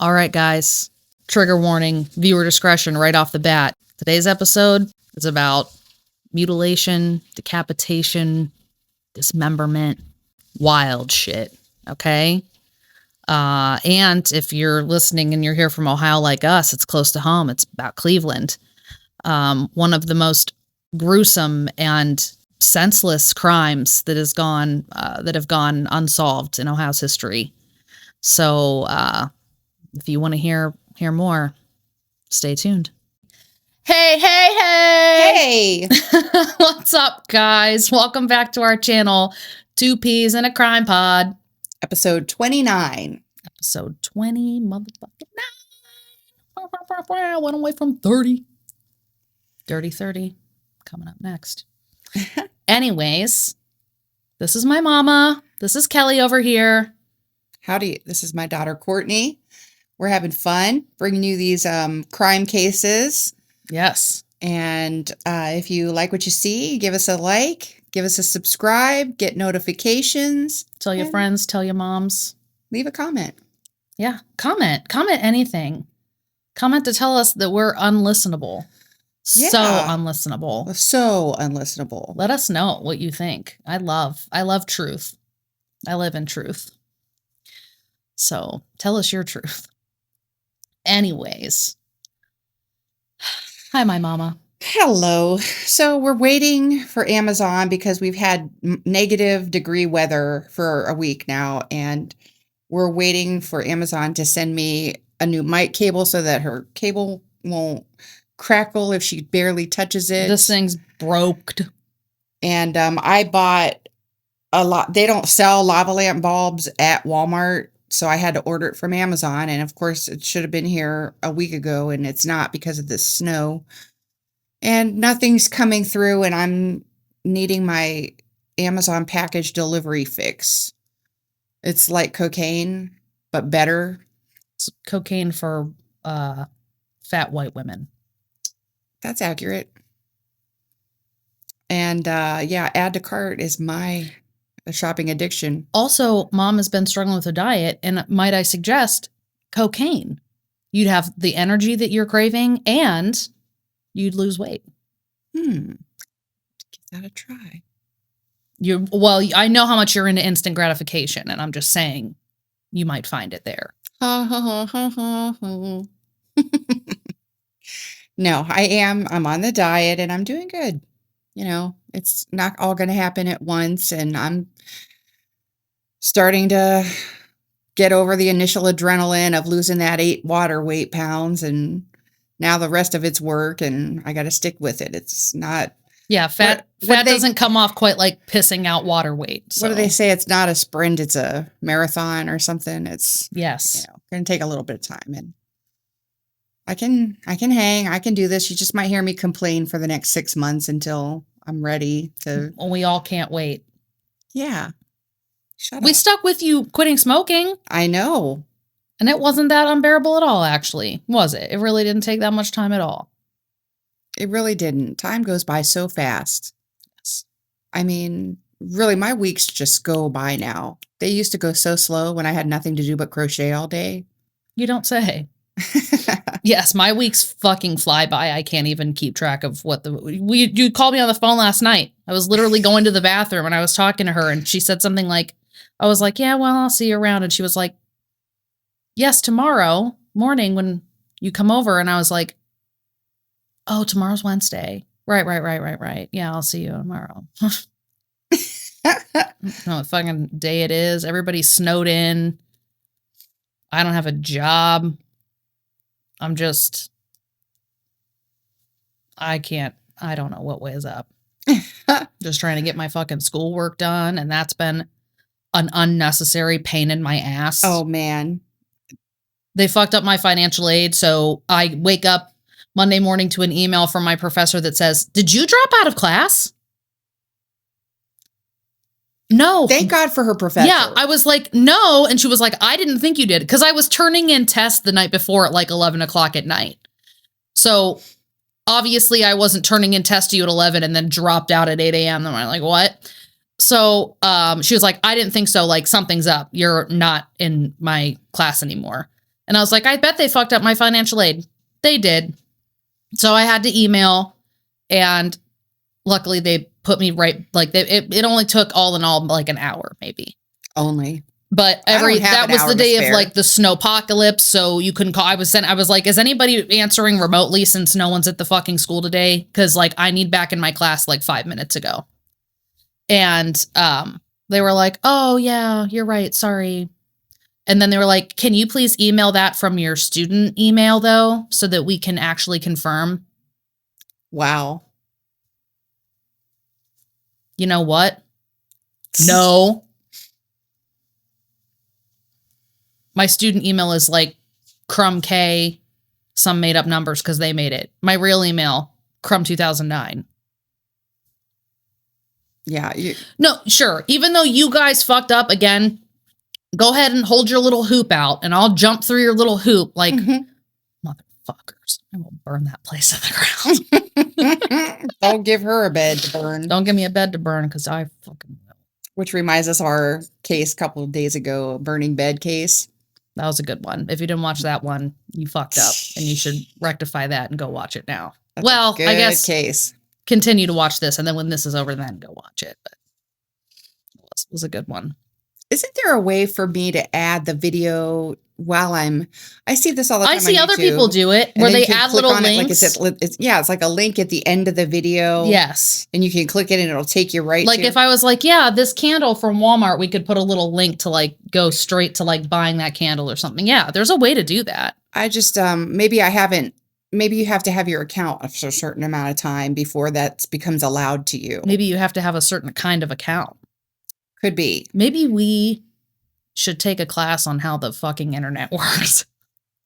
All right, guys. Trigger warning, viewer discretion right off the bat. Today's episode is about mutilation, decapitation, dismemberment, wild shit. Okay? And if you're listening and you're here from Ohio like us, it's close to home. It's about Cleveland. One of the most gruesome and senseless crimes that have gone unsolved in Ohio's history. So, if you want to hear more, stay tuned. Hey! What's up, guys? Welcome back to our channel, Two Peas and a Crime Pod. Episode 29. Episode 20, motherfucking 9. Went away from 30. Dirty 30 coming up next. Anyways, this is my mama. This is Kelly over here. Howdy. This is my daughter, Courtney. We're having fun bringing you these crime cases. Yes. And if you like what you see, give us a like, give us a subscribe, get notifications. Tell your friends, tell your moms. Leave a comment. Yeah. Comment anything. Comment to tell us that we're unlistenable. Yeah. So unlistenable. So unlistenable. Let us know what you think. I love truth. I live in truth. So tell us your truth. Anyways. Hi, my mama. Hello. So we're waiting for Amazon because we've had negative degree weather for a week now. And we're waiting for Amazon to send me a new mic cable so that her cable won't crackle if she barely touches it. This thing's broke. And I bought a lot. They don't sell lava lamp bulbs at Walmart. So I had to order it from Amazon. And of course, it should have been here a week ago. And it's not because of this snow. And nothing's coming through. And I'm needing my Amazon package delivery fix. It's like cocaine, but better. It's cocaine for fat white women. That's accurate. And add to cart is my shopping addiction. Also, mom has been struggling with her diet, and might I suggest cocaine? You'd have the energy that you're craving, and you'd lose weight. Give that a try. I know how much you're into instant gratification, and I'm just saying you might find it there. No, I am. I'm on the diet, and I'm doing good. You know, it's not all going to happen at once, and I'm starting to get over the initial adrenaline of losing that 8 water weight pounds, and now the rest of it's work, and I got to stick with it. It's not. Yeah, fat doesn't come off quite like pissing out water weight. So. What do they say? It's not a sprint; it's a marathon or something. It's yes, going to take a little bit of time, and I can hang. I can do this. You just might hear me complain for the next 6 months until I'm ready to. Well, we all can't wait. Yeah. Shut up. We stuck with you quitting smoking. I know. And it wasn't that unbearable at all, actually, was it? It really didn't take that much time at all. It really didn't. Time goes by so fast. Yes. I mean, really, my weeks just go by now. They used to go so slow when I had nothing to do but crochet all day. You don't say. Yes, my weeks fucking fly by. I can't even keep track of what you called me on the phone last night. I was literally going to the bathroom and I was talking to her and she said something like, I was like, yeah, well, I'll see you around. And she was like, yes, tomorrow morning when you come over. And I was like, oh, tomorrow's Wednesday. Right. Yeah, I'll see you tomorrow. No, what fucking day it is. Everybody's snowed in. I don't have a job. I don't know what way is up. Just trying to get my fucking schoolwork done. And that's been an unnecessary pain in my ass. Oh, man. They fucked up my financial aid. So I wake up Monday morning to an email from my professor that says, did you drop out of class? No. Thank God for her professor. Yeah, I was like, no. And she was like, I didn't think you did. Because I was turning in tests the night before at like 11 o'clock at night. So obviously I wasn't turning in tests to you at 11 and then dropped out at 8 a.m. And I'm like, what? So she was like, I didn't think so. Like, something's up. You're not in my class anymore. And I was like, I bet they fucked up my financial aid. They did. So I had to email, and luckily they put me right. Like it only took all in all like an hour, maybe. Only. But that was the day of like the snowpocalypse, so you couldn't call. I was like, is anybody answering remotely since no one's at the fucking school today? Because like I need back in my class like 5 minutes ago. And they were like, oh yeah, you're right, sorry. And then they were like, can you please email that from your student email though, so that we can actually confirm? Wow. You know what? No. My student email is like Crumb K, some made up numbers because they made it. My real email, Crumb 2009. Yeah. No, sure. Even though you guys fucked up again, go ahead and hold your little hoop out and I'll jump through your little hoop like motherfuckers. I will burn that place to the ground. Don't give her a bed to burn. Don't give me a bed to burn because I fucking will. Which reminds us of our case a couple of days ago, burning bed case. That was a good one. If you didn't watch that one, you fucked up and you should rectify that and go watch it now. That's well, I guess case. Continue to watch this, and then when this is over, then go watch it. But it was a good one. Isn't there a way for me to add the video while I see this all the time. I see on other YouTube, people do it where they add little links. It's like a link at the end of the video. Yes. And you can click it and it'll take you right like if I was like, yeah, this candle from Walmart, we could put a little link to like go straight to like buying that candle or something. Yeah, there's a way to do that. I just, maybe you have to have your account for a certain amount of time before that becomes allowed to you. Maybe you have to have a certain kind of account. Could be. Maybe we should take a class on how the fucking internet works.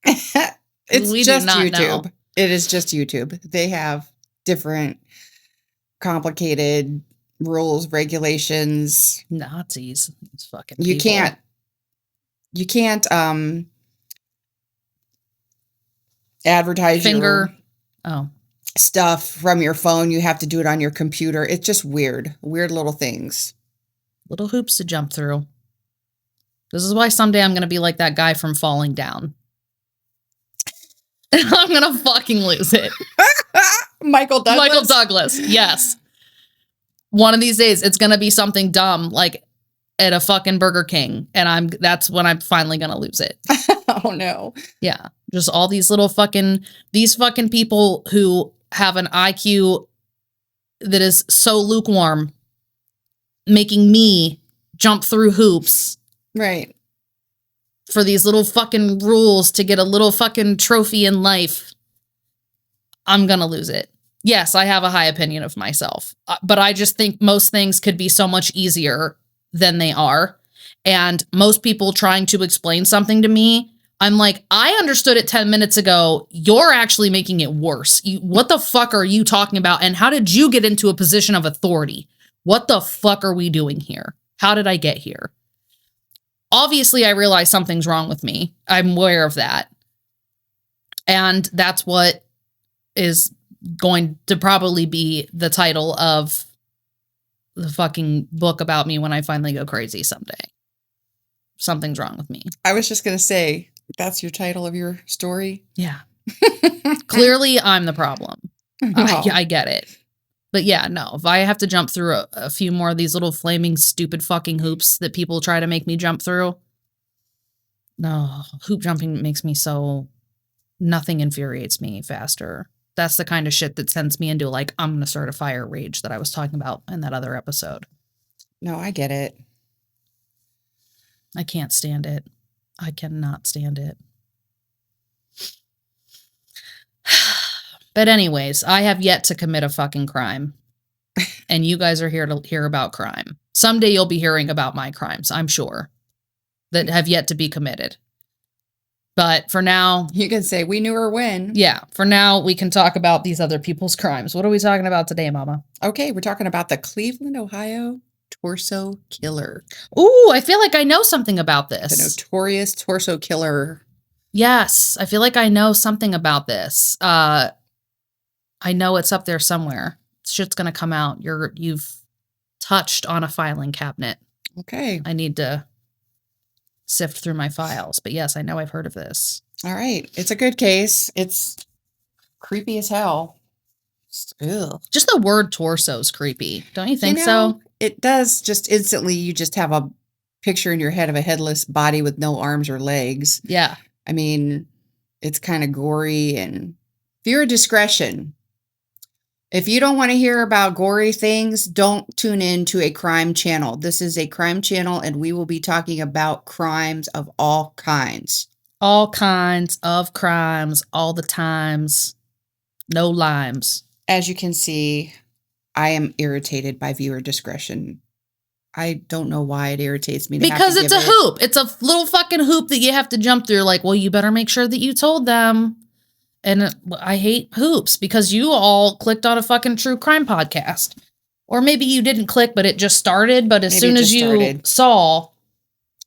It's just YouTube. It is just YouTube. They have different complicated rules, regulations. Nazis. These fucking You people. can't advertise your stuff from your phone. You have to do it on your computer. It's just weird little things. Little hoops to jump through. This is why someday I'm going to be like that guy from Falling Down. I'm going to fucking lose it. Michael Douglas? Michael Douglas, yes. One of these days, it's going to be something dumb, like at a fucking Burger King. And that's when I'm finally going to lose it. Oh, no. Yeah. Just all these little these fucking people who have an IQ that is so lukewarm, making me jump through hoops. Right. For these little fucking rules to get a little fucking trophy in life. I'm gonna lose it. Yes, I have a high opinion of myself. But I just think most things could be so much easier than they are. And most people trying to explain something to me, I'm like, I understood it 10 minutes ago. You're actually making it worse. What the fuck are you talking about? And how did you get into a position of authority? What the fuck are we doing here? How did I get here? Obviously, I realize something's wrong with me. I'm aware of that. And that's what is going to probably be the title of the fucking book about me when I finally go crazy someday. Something's wrong with me. I was just going to say, that's your title of your story? Yeah. Clearly, I'm the problem. Oh. I get it. But yeah, no, if I have to jump through a few more of these little flaming stupid fucking hoops that people try to make me jump through. No, hoop jumping makes me so, nothing infuriates me faster. That's the kind of shit that sends me into like, I'm going to start a fire rage that I was talking about in that other episode. No, I get it. I can't stand it. I cannot stand it. But anyways, I have yet to commit a fucking crime. And you guys are here to hear about crime. Someday you'll be hearing about my crimes, I'm sure, that have yet to be committed. But for now... You can say, we knew her when. Yeah, for now, we can talk about these other people's crimes. What are we talking about today, Mama? Okay, we're talking about the Cleveland, Ohio torso killer. Ooh, I feel like I know something about this. The notorious torso killer. Yes, I feel like I know something about this. I know it's up there somewhere. Shit's gonna come out. You've touched on a filing cabinet. Okay. I need to sift through my files. But yes, I know I've heard of this. All right. It's a good case. It's creepy as hell. Ugh. Just the word torso is creepy. Don't you think so? It does. Just instantly, you just have a picture in your head of a headless body with no arms or legs. Yeah. I mean, it's kind of gory and viewer discretion. If you don't want to hear about gory things, don't tune in to a crime channel. This is a crime channel, and we will be talking about crimes of all kinds. All kinds of crimes, all the times. No limes. As you can see, I am irritated by viewer discretion. I don't know why it irritates me. Because it's a hoop. It's a little fucking hoop that you have to jump through. Like, well, you better make sure that you told them. And I hate hoops because you all clicked on a fucking true crime podcast. Or maybe you didn't click, but it just started. But as soon as you saw,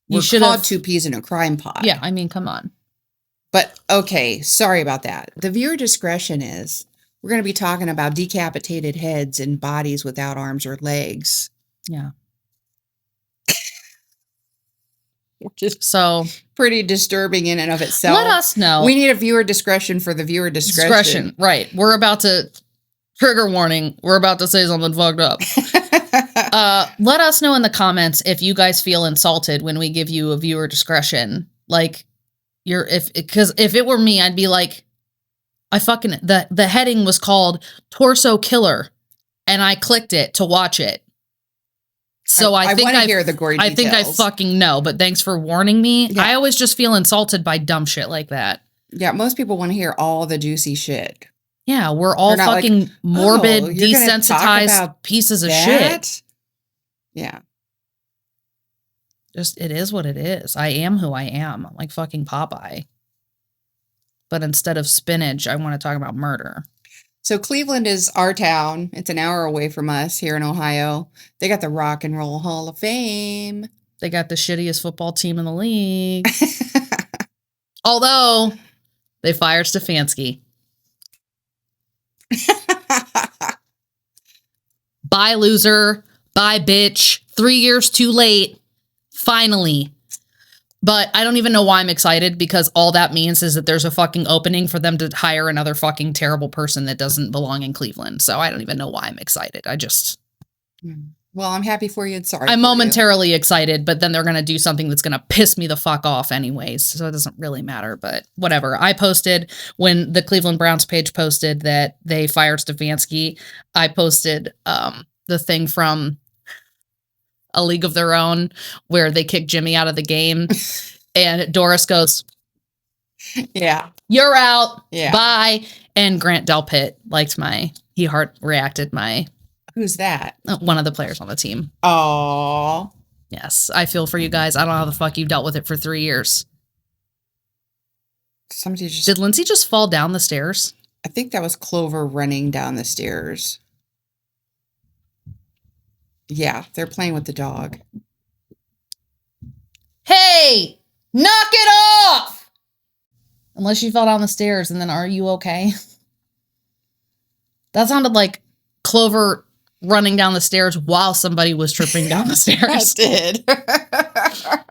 you should have... 2 peas in a crime pod. Yeah, I mean, come on. But, okay, sorry about that. The viewer discretion is, we're going to be talking about decapitated heads and bodies without arms or legs. Yeah. Which is so pretty disturbing in and of itself. Let us know. We need a viewer discretion for the viewer discretion. Right. We're about to, trigger warning, we're about to say something fucked up. Let us know in the comments if you guys feel insulted when we give you a viewer discretion. Like, because if it were me, I'd be like, the heading was called Torso Killer, and I clicked it to watch it. So I think want to hear the gory details. I think I fucking know, but thanks for warning me. Yeah. I always just feel insulted by dumb shit like that. Yeah, most people want to hear all the juicy shit. Yeah, we're all fucking like, morbid, desensitized pieces of shit. Yeah. Just, it is what it is. I am who I am. I'm like fucking Popeye. But instead of spinach, I want to talk about murder. So Cleveland is our town. It's an hour away from us here in Ohio. They got the Rock and Roll Hall of Fame. They got the shittiest football team in the league. Although, they fired Stefanski. Bye, loser. Bye, bitch. 3 years too late. Finally. But I don't even know why I'm excited, because all that means is that there's a fucking opening for them to hire another fucking terrible person that doesn't belong in Cleveland. So I don't even know why I'm excited. I just... Well, I'm happy for you and sorry. I'm momentarily excited, but then they're going to do something that's going to piss me the fuck off anyways. So it doesn't really matter, but whatever. I posted when the Cleveland Browns page posted that they fired Stefanski. I posted the thing from A League of Their Own where they kicked Jimmy out of the game. And Doris goes, yeah, you're out. Yeah. Bye. And Grant Delpit liked he heart reacted my... Who's that? One of the players on the team. Oh. Yes, I feel for you guys. I don't know how the fuck you dealt with it for 3 years. Did Lindsay just fall down the stairs? I think that was Clover running down the stairs. Yeah, they're playing with the dog. Hey, knock it off! Unless you fell down the stairs, and then are you okay? That sounded like Clover running down the stairs while somebody was tripping down the stairs. It did. There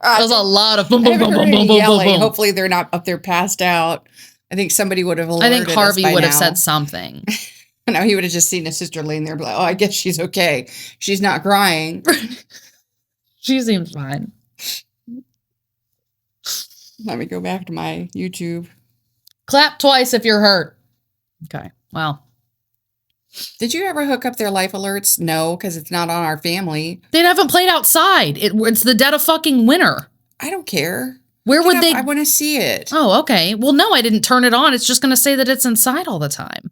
was a lot of boom, boom, boom, boom, boom, boom, boom, boom. Hopefully they're not up there passed out. I think somebody would have alerted us. I think Harvey would have said something. No, he would have just seen his sister laying there, like, oh, I guess she's okay. She's not crying. She seems fine. Let me go back to my YouTube. Clap twice if you're hurt. Okay, well. Did you ever hook up their life alerts? No, because it's not on our family. They haven't played outside. It's the dead of fucking winter. I don't care. Where would they? I want to see it. Oh, okay. Well, no, I didn't turn it on. It's just going to say that it's inside all the time.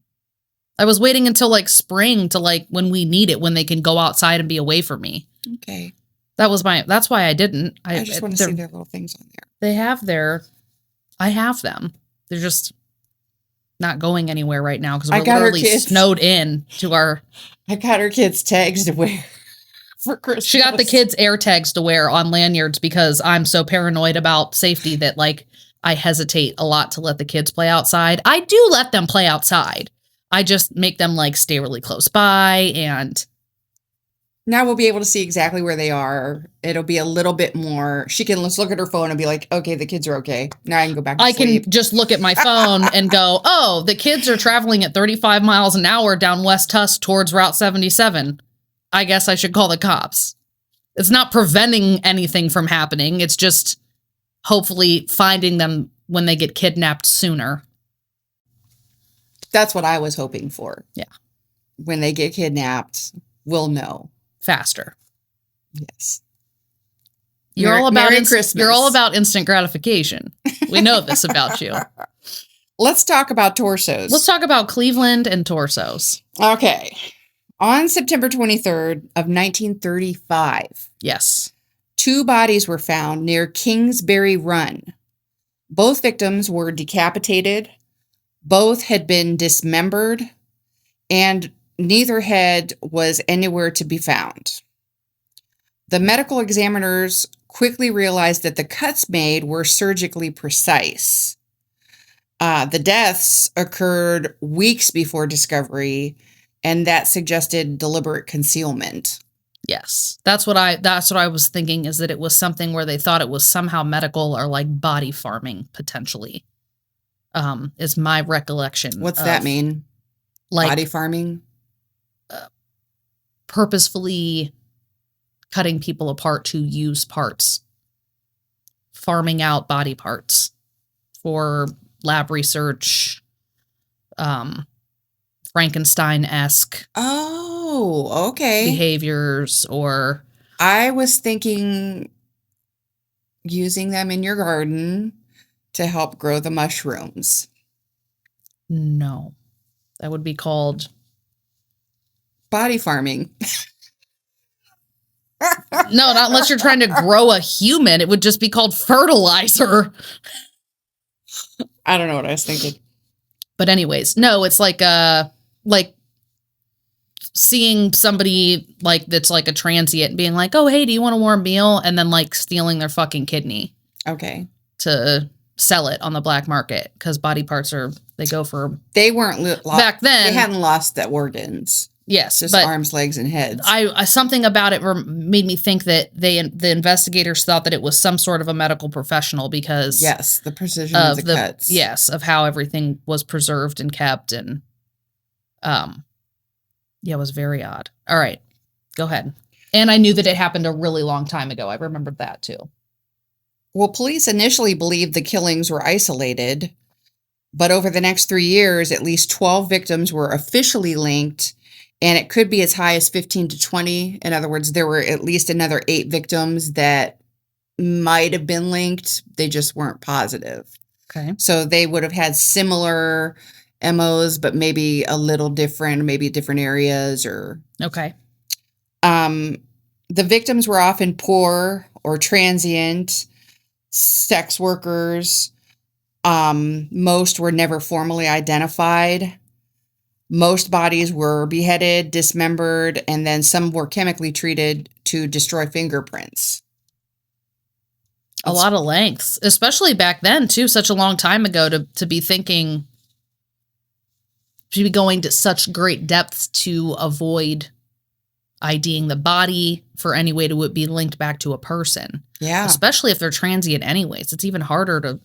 I was waiting until like spring to like when we need it, when they can go outside and be away from me. Okay. That's why I didn't. I just want to see their little things on there. They have I have them. They're just not going anywhere right now because we're literally snowed in to our... I got her kids tags to wear for Christmas. She got the kids air tags to wear on lanyards because I'm so paranoid about safety that like I hesitate a lot to let the kids play outside. I do let them play outside. I just make them like stay really close by and Now we'll be able to see exactly where they are. It'll be a little bit more. She can just look at her phone and be like, okay, the kids are okay. Now I can go back to I sleep. can just look at my phone and go, oh, the kids are traveling at 35 miles an hour down West Tusk towards Route 77. I guess I should call the cops. It's not preventing anything from happening. It's just hopefully finding them when they get kidnapped sooner. That's what I was hoping for. Yeah. When they get kidnapped, we'll know. Faster. Yes. You're all Christmas. You're all about instant gratification. We know this about you. Let's talk about torsos. Let's talk about Cleveland and torsos. Okay. On September 23rd of 1935. Yes. 2 bodies were found near Kingsbury Run. Both victims were decapitated. Both had been dismembered, and neither head was anywhere to be found. The medical examiners quickly realized that the cuts made were surgically precise. The deaths occurred weeks before discovery, and that suggested deliberate concealment. Yes. That's what I was thinking, is that it was something where they thought it was somehow medical or like body farming potentially. Is my recollection. What's that mean? Like body farming? Purposefully cutting people apart to use parts. Farming out body parts for lab research. Frankenstein-esque. Oh, okay. Behaviors, or I was thinking using them in your garden to help grow the mushrooms. No. That would be called body farming. No, not unless you're trying to grow a human. It would just be called fertilizer. I don't know what I was thinking. But anyways, no, it's like seeing somebody like that's like a transient and being like, oh, hey, do you want a warm meal? And then like stealing their fucking kidney. Okay. To sell it on the black market, because body parts they weren't back then. They hadn't lost the organs. Yes, just arms, legs, and heads. I something about it made me think that the investigators thought that it was some sort of a medical professional, because yes, the precision of the cuts. Yes, of how everything was preserved and kept, and it was very odd. All right, go ahead. And I knew that it happened a really long time ago. I remembered that too. Well, police initially believed the killings were isolated, but over the next 3 years, at least 12 victims were officially linked. And it could be as high as 15 to 20. In other words, there were at least another 8 victims that might have been linked. They just weren't positive. Okay. So they would have had similar MOs, but maybe a little different, maybe different areas or. Okay. The victims were often poor or transient, sex workers. Most were never formally identified. Most bodies were beheaded, dismembered, and then some were chemically treated to destroy fingerprints. A lot of lengths, especially back then, too, such a long time ago to be thinking, to be going to such great depths to avoid IDing the body for any way to be linked back to a person. Yeah. Especially if they're transient anyways. It's even harder to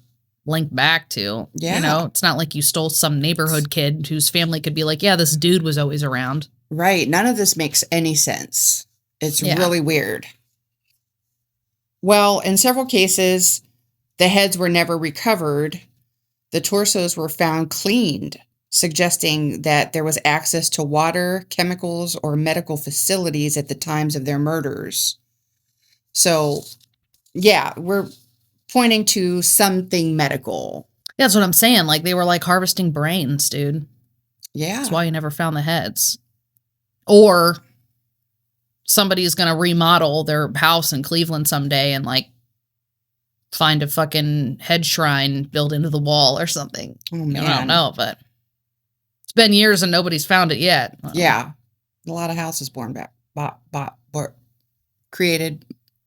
link back to. Yeah. You know, it's not like you stole some neighborhood kid whose family could be like, yeah, this dude was always around. Right. None of this makes any sense. It's really weird. Well, in several cases, the heads were never recovered. The torsos were found cleaned, suggesting that there was access to water, chemicals, or medical facilities at the times of their murders. So, yeah, we're pointing to something medical. Yeah, that's what I'm saying. Like, they were like harvesting brains, dude. Yeah. That's why you never found the heads. Or somebody's going to remodel their house in Cleveland someday and like find a fucking head shrine built into the wall or something. Oh, man. I don't know, but it's been years and nobody's found it yet. Yeah. A lot of houses created,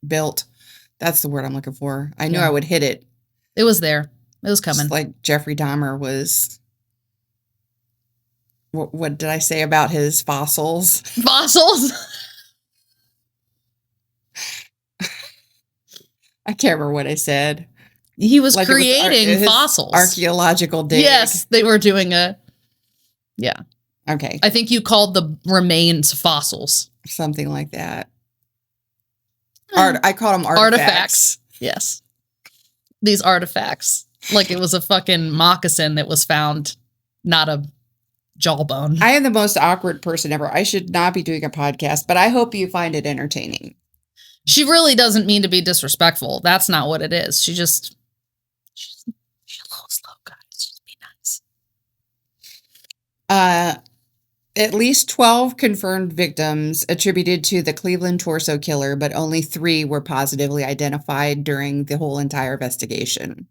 built. That's the word I'm looking for. I knew I would hit it. It was there. It was coming. Just like Jeffrey Dahmer was. What did I say about his fossils? Fossils? I can't remember what I said. He was Like creating his fossils. Archaeological dig. Yes, they were doing yeah. Okay. I think you called the remains fossils. Something like that. I call them artifacts. Yes. These artifacts. Like it was a fucking moccasin that was found, not a jawbone. I am the most awkward person ever. I should not be doing a podcast, but I hope you find it entertaining. She really doesn't mean to be disrespectful. That's not what it is. She's a little slow, guys. Just be nice. At least 12 confirmed victims attributed to the Cleveland torso killer, but only 3 were positively identified during the whole entire investigation.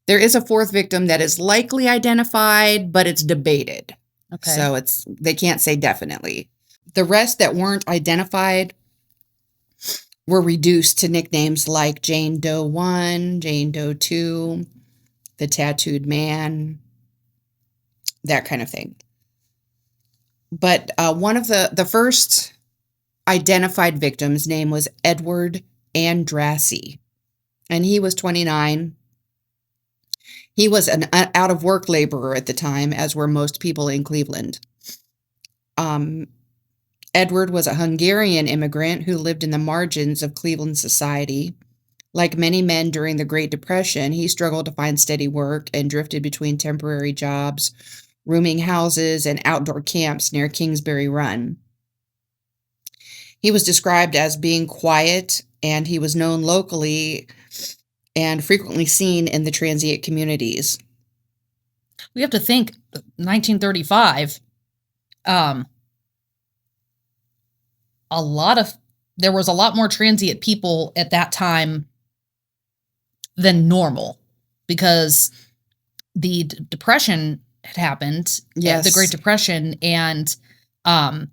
There is a 4th victim that is likely identified, but it's debated. Okay. So they can't say definitely. The rest that weren't identified were reduced to nicknames like Jane Doe 1, Jane Doe 2, the Tattooed Man, that kind of thing. But one of the first identified victims' name was Edward Andrassy, and he was 29. He was an out-of-work laborer at the time, as were most people in Cleveland. Edward was a Hungarian immigrant who lived in the margins of Cleveland society. Like many men during the Great Depression, he struggled to find steady work and drifted between temporary jobs, rooming houses, and outdoor camps near Kingsbury Run. He was described as being quiet, and he was known locally and frequently seen in the transient communities. We have to think 1935, there was a lot more transient people at that time than normal because the Depression had happened. Yes. The Great Depression. And, the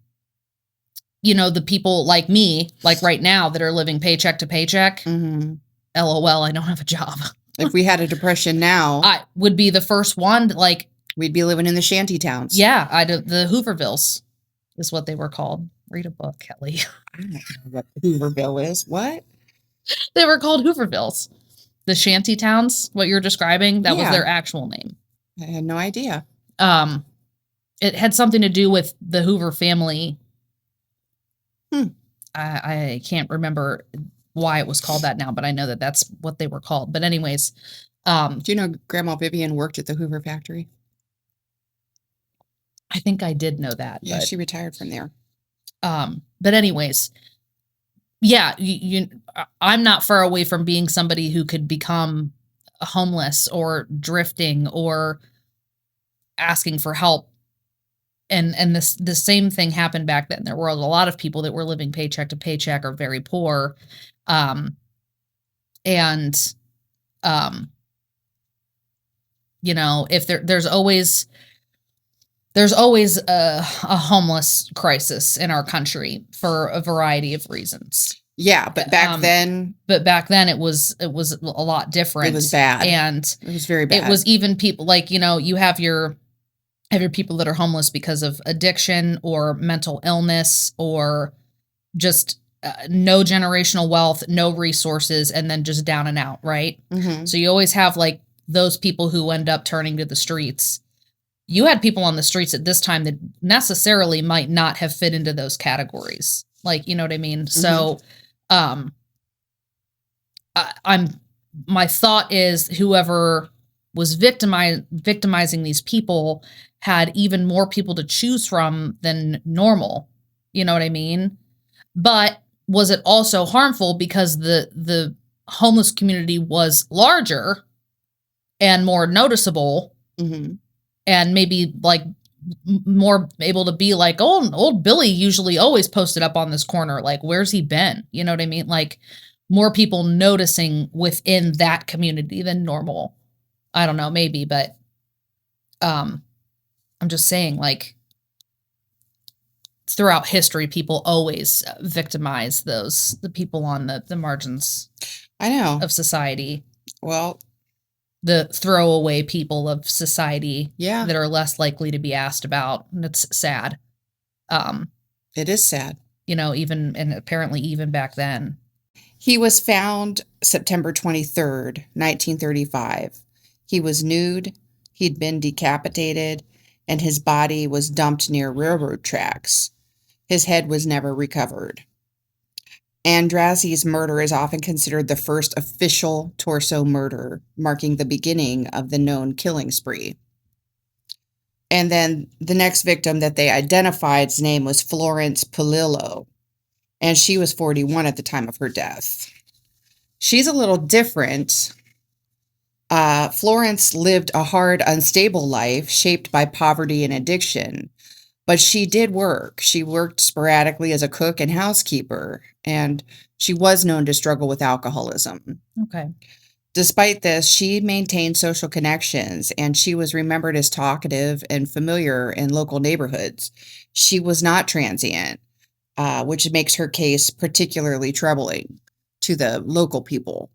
people like me, like right now that are living paycheck to paycheck, LOL, I don't have a job. If we had a depression now, I would be the first one. We'd be living in the shanty towns. Yeah, the Hoovervilles is what they were called. Read a book, Kelly. I don't know what Hooverville is. What? They were called Hoovervilles. The shanty towns, what you're describing, that was their actual name. I had no idea. It had something to do with the Hoover family. I can't remember why it was called that now, but I know that that's what they were called. But anyways. Do you know Grandma Vivian worked at the Hoover factory? I think I did know that. Yeah, she retired from there. But anyways, yeah, I'm not far away from being somebody who could become homeless or drifting or asking for help. And the same thing happened back then. There were a lot of people that were living paycheck to paycheck or very poor. If there's always a homeless crisis in our country for a variety of reasons. Yeah, but back then. But back then it was a lot different. It was bad. And it was very bad. It was even people like, you have your people that are homeless because of addiction or mental illness or just no generational wealth, no resources, and then just down and out, right? Mm-hmm. So you always have like those people who end up turning to the streets. You had people on the streets at this time that necessarily might not have fit into those categories. Like, you know what I mean? Mm-hmm. So, my thought is whoever was victimizing these people had even more people to choose from than normal. You know what I mean? But was it also harmful because the homeless community was larger and more noticeable, and maybe like more able to be like, oh, old Billy usually always posted up on this corner. Like, where's he been? You know what I mean? Like more people noticing within that community than normal. I don't know, maybe, but I'm just saying, like, throughout history, people always victimize the people on the margins. I know. Of society. Well, the throwaway people of society, that are less likely to be asked about, and it's sad. It is sad. Even and apparently even back then. He was found September 23rd, 1935. He was nude, he'd been decapitated, and his body was dumped near railroad tracks. His head was never recovered. Andrassy's murder is often considered the first official torso murder, marking the beginning of the known killing spree. And then the next victim that they identified's name was Florence Polillo, and she was 41 at the time of her death. She's a little different. Florence lived a hard, unstable life shaped by poverty and addiction, but she did work. She worked sporadically as a cook and housekeeper, and she was known to struggle with alcoholism. Okay. Despite this, she maintained social connections, and she was remembered as talkative and familiar in local neighborhoods. She was not transient, which makes her case particularly troubling to the local people.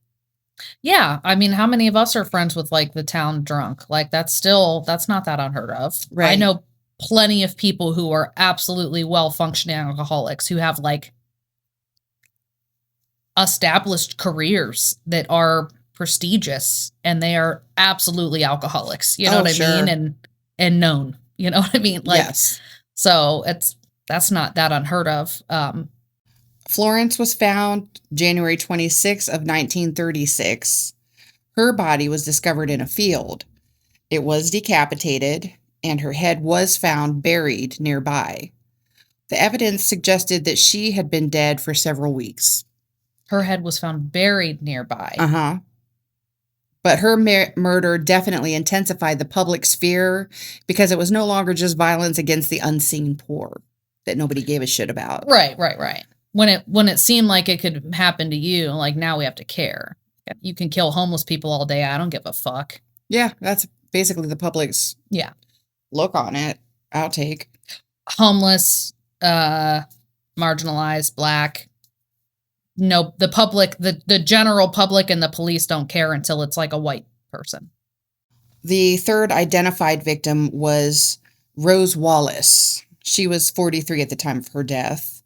Yeah. I mean, how many of us are friends with like the town drunk? Like that's not that unheard of. Right. I know plenty of people who are absolutely well-functioning alcoholics who have like established careers that are prestigious and they are absolutely alcoholics. You know what I mean? And known. You know what I mean? Like, yes. So that's not that unheard of. Florence was found January 26 of 1936. Her body was discovered in a field. It was decapitated, and her head was found buried nearby. The evidence suggested that she had been dead for several weeks. Her head was found buried nearby. Uh-huh. But her murder definitely intensified the public's fear because it was no longer just violence against the unseen poor that nobody gave a shit about. Right. When it seemed like it could happen to you, like now we have to care. You can kill homeless people all day. I don't give a fuck. Yeah, that's basically the public's look on it. Outtake. Homeless, marginalized, black. No, the public, the general public and the police don't care until it's like a white person. The third identified victim was Rose Wallace. She was 43 at the time of her death.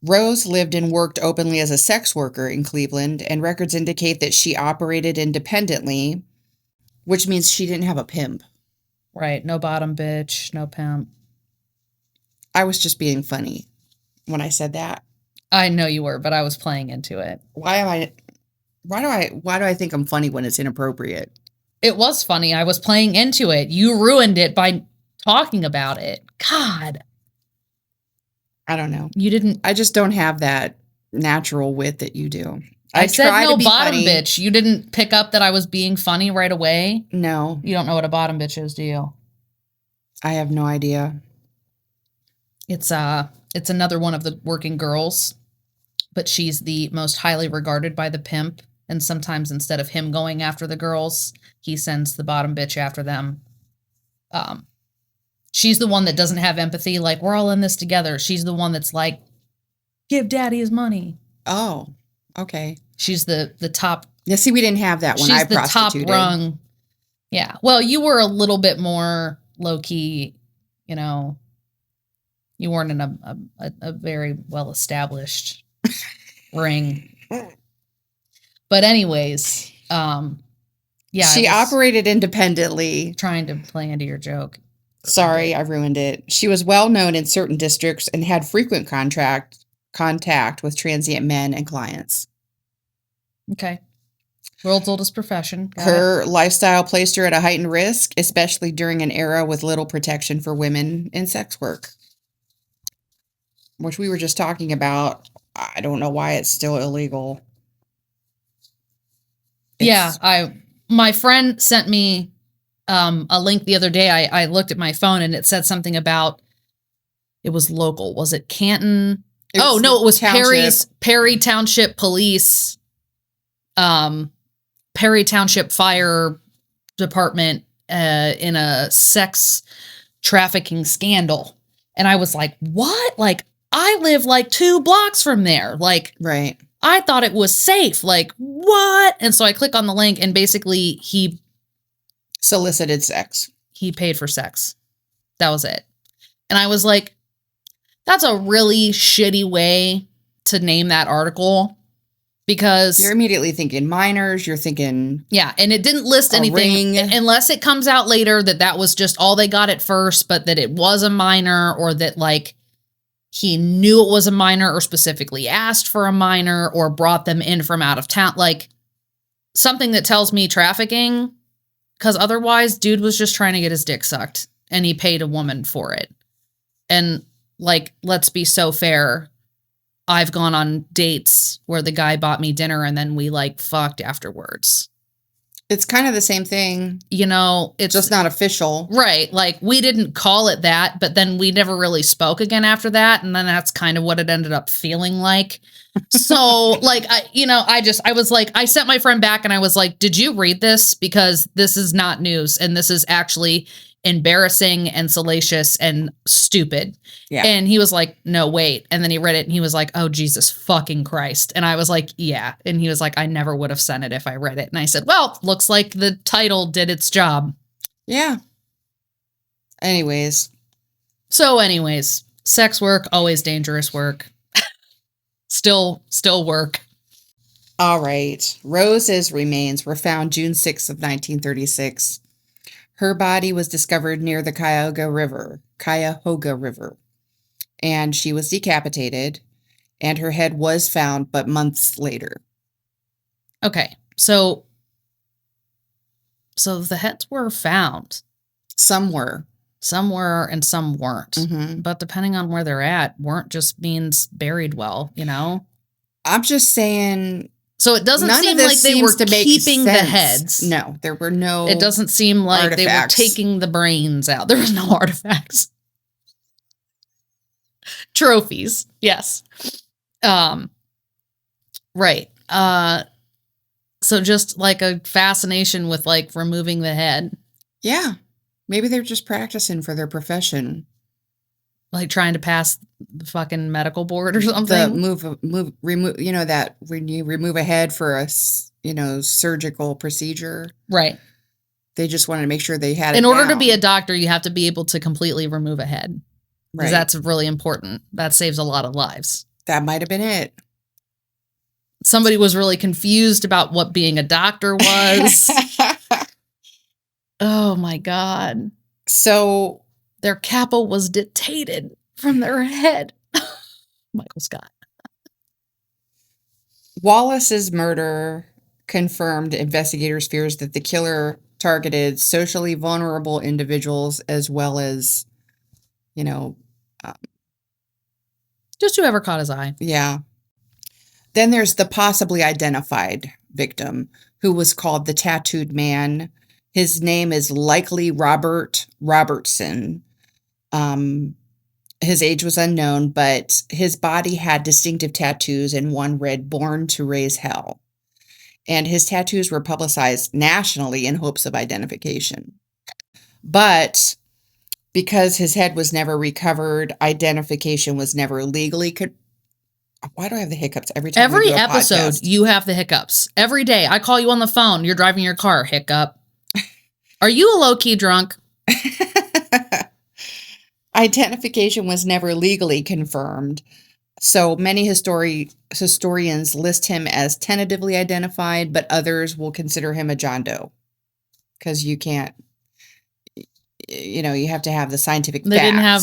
Rose lived and worked openly as a sex worker in Cleveland, and records indicate that she operated independently, which means she didn't have a pimp. Right. No bottom bitch, no pimp. I was just being funny when I said that. I know you were, but I was playing into it. Why do I think I'm funny when it's inappropriate? It was funny. I was playing into it. You ruined it by talking about it. God. I don't know. You didn't. I just don't have that natural wit that you do. I said no bottom bitch. You didn't pick up that I was being funny right away? No. You don't know what a bottom bitch is, do you? I have no idea. It's another one of the working girls, but she's the most highly regarded by the pimp. And sometimes instead of him going after the girls, he sends the bottom bitch after them. She's the one that doesn't have empathy. Like, we're all in this together. She's the one that's like, give daddy his money. Oh, okay. She's the top. Yeah, see, we didn't have that when I prostituted. She's the top rung. Yeah. Well, you were a little bit more low-key, you know. You weren't in a very well-established ring. But anyways, yeah. She operated independently. Trying to play into your joke. Sorry, I ruined it. She was well known in certain districts and had frequent contact with transient men and clients. Okay. World's oldest profession. Her lifestyle placed her at a heightened risk, especially during an era with little protection for women in sex work. Which we were just talking about. I don't know why it's still illegal. My friend sent me a link the other day. I looked at my phone and it said something about, it was local. Was it Canton? It was Perry Township Police, Perry Township Fire Department in a sex trafficking scandal. And I was like, what? Like, I live like 2 blocks from there. Like, right. I thought it was safe. Like, what? And so I click on the link and basically he solicited sex. He paid for sex. That was it. And I was like, that's a really shitty way to name that article. Because you're immediately thinking minors, you're thinking... Yeah, and it didn't list anything unless it comes out later that was just all they got at first, but that it was a minor, or that, like, he knew it was a minor or specifically asked for a minor or brought them in from out of town. Like, something that tells me trafficking, because otherwise, dude was just trying to get his dick sucked, and he paid a woman for it. And, like, let's be so fair. I've gone on dates where the guy bought me dinner and then we, like, fucked afterwards. It's kind of the same thing. You know, it's just not official. Right. Like, we didn't call it that, but then we never really spoke again after that. And then that's kind of what it ended up feeling like. So, like, I sent my friend back and I was like, did you read this? Because this is not news. And this is actually embarrassing and salacious and stupid. Yeah. And he was like, no, wait. And then he read it and he was like, oh, Jesus fucking Christ. And I was like, yeah. And he was like, I never would have sent it if I read it. And I said, well, looks like the title did its job. Yeah. Anyways, sex work, always dangerous work. Still work. All right. Rose's remains were found June 6th of 1936. Her body was discovered near the Cuyahoga River, and she was decapitated, and her head was found, but months later. Okay, so the heads were found. Some were. Some were, and some weren't. Mm-hmm. But depending on where they're at, weren't just means buried well, you know? I'm just saying... So it doesn't seem like they were keeping the heads. No, there were no. It doesn't seem like artifacts. They were taking the brains out. There was no artifacts. Trophies, yes. Right. So just like a fascination with, like, removing the head. Yeah. Maybe they're just practicing for their profession. Like trying to pass the fucking medical board or something. Remove, you know, that when you remove a head for a, surgical procedure. Right. They just wanted to make sure they had it in order down. to be a doctor, you have to be able to completely remove a head. Right. Because that's really important. That saves a lot of lives. That might have been it. Somebody was really confused about what being a doctor was. Oh my God. So... Their capo was dictated from their head. Michael Scott. Wallace's murder confirmed investigators' fears that the killer targeted socially vulnerable individuals as well as, just whoever caught his eye. Yeah. Then there's the possibly identified victim, who was called the Tattooed Man. His name is likely Robert Robertson. His age was unknown, but his body had distinctive tattoos, and one read "Born to Raise Hell." And his tattoos were publicized nationally in hopes of identification. But because his head was never recovered, identification was never legally... Why do I have the hiccups every time we do a episode, podcast? You have the hiccups. Every day. I call you on the phone. You're driving your car. Hiccup. Are you a low-key drunk? Identification was never legally confirmed, so many historians list him as tentatively identified, but others will consider him a John Doe, because you can't, you have to have the scientific facts. They didn't have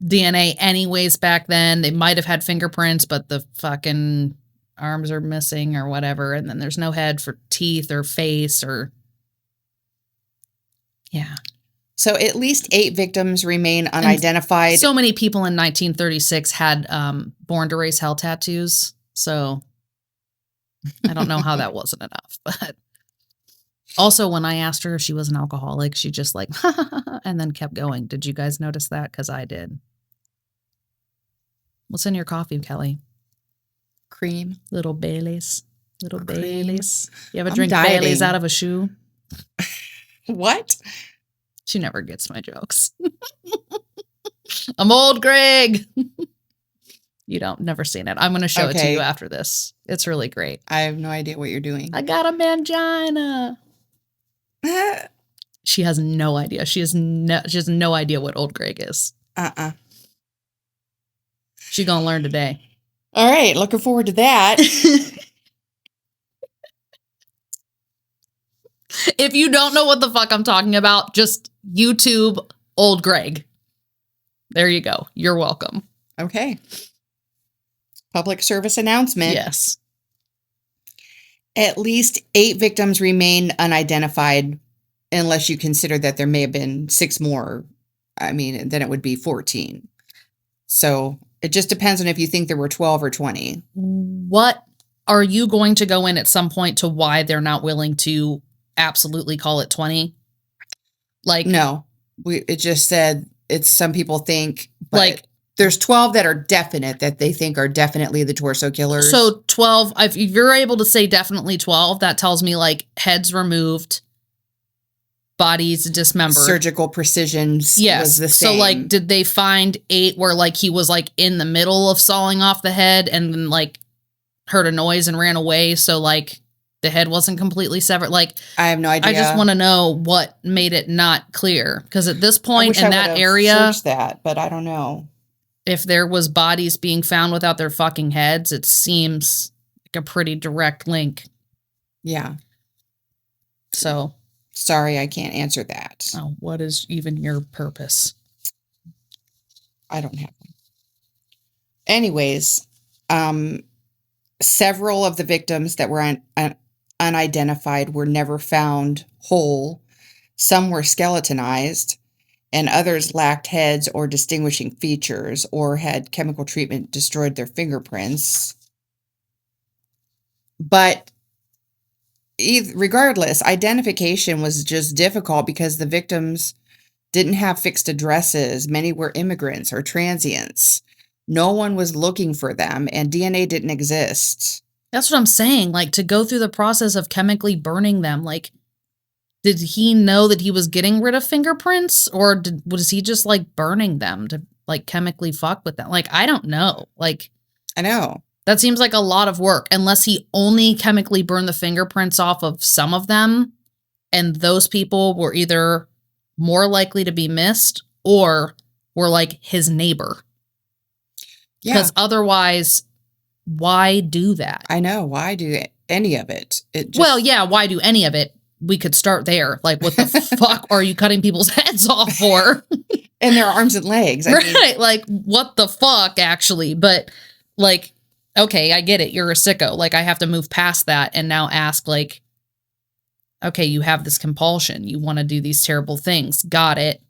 DNA anyways back then. They might have had fingerprints, but the fucking arms are missing or whatever, and then there's no head for teeth or face or... Yeah. So at least 8 victims remain unidentified. And so many people in 1936 had Born to Raise Hell tattoos. So I don't know how that wasn't enough. But also, when I asked her if she was an alcoholic, she just like, and then kept going. Did you guys notice that? Because I did. What's in your coffee, Kelly? Cream. Little Baileys. Little Cream. Baileys. You ever drink Baileys out of a shoe? What? She never gets my jokes. I'm old, Greg. You don't, never seen it. I'm going to show it to you after this. It's really great. I have no idea what you're doing. I got a mangina. She has no idea. She has no idea what old Greg is. She's going to learn today. All right. Looking forward to that. If you don't know what the fuck I'm talking about, just YouTube Old Greg. There you go. You're welcome. Okay. Public service announcement. Yes. At least 8 victims remain unidentified, unless you consider that there may have been 6 more. I mean, then it would be 14. So it just depends on if you think there were 12 or 20. What are you going to go in at some point to why they're not willing to absolutely call it 20? Like, no, it just said it's some people think, but like, there's 12 that are definite that they think are definitely the torso killers. So 12, if you're able to say definitely 12, that tells me like heads removed, bodies dismembered. Surgical precisions was the same. So like, did they find 8 where like he was like in the middle of sawing off the head and then like heard a noise and ran away? So like the head wasn't completely severed. Like, I have no idea. I just want to know what made it not clear. Because at this point in that area, searched that, but I don't know. If there was bodies being found without their fucking heads, it seems like a pretty direct link. Yeah. So. Sorry, I can't answer that. Oh, what is even your purpose? I don't have one. Anyways, several of the victims that were unidentified were never found whole. Some were skeletonized, and others lacked heads or distinguishing features or had chemical treatment destroyed their fingerprints. But regardless, identification was just difficult because the victims didn't have fixed addresses. Many were immigrants or transients. No one was looking for them, and DNA didn't exist. That's what I'm saying. Like, to go through the process of chemically burning them, like, did he know that he was getting rid of fingerprints, or was he just like burning them to like chemically fuck with them? Like, I don't know. Like, I know. That seems like a lot of work, unless he only chemically burned the fingerprints off of some of them, and those people were either more likely to be missed or were like his neighbor. Yeah. Because otherwise, why do that? I know. Why do any of it? Well, yeah, why do any of it? We could start there. Like, what the fuck are you cutting people's heads off for? And their arms and legs. I mean, like, what the fuck, actually? But, like, okay, I get it. You're a sicko. Like, I have to move past that and now ask, like, okay, you have this compulsion. You want to do these terrible things. Got it.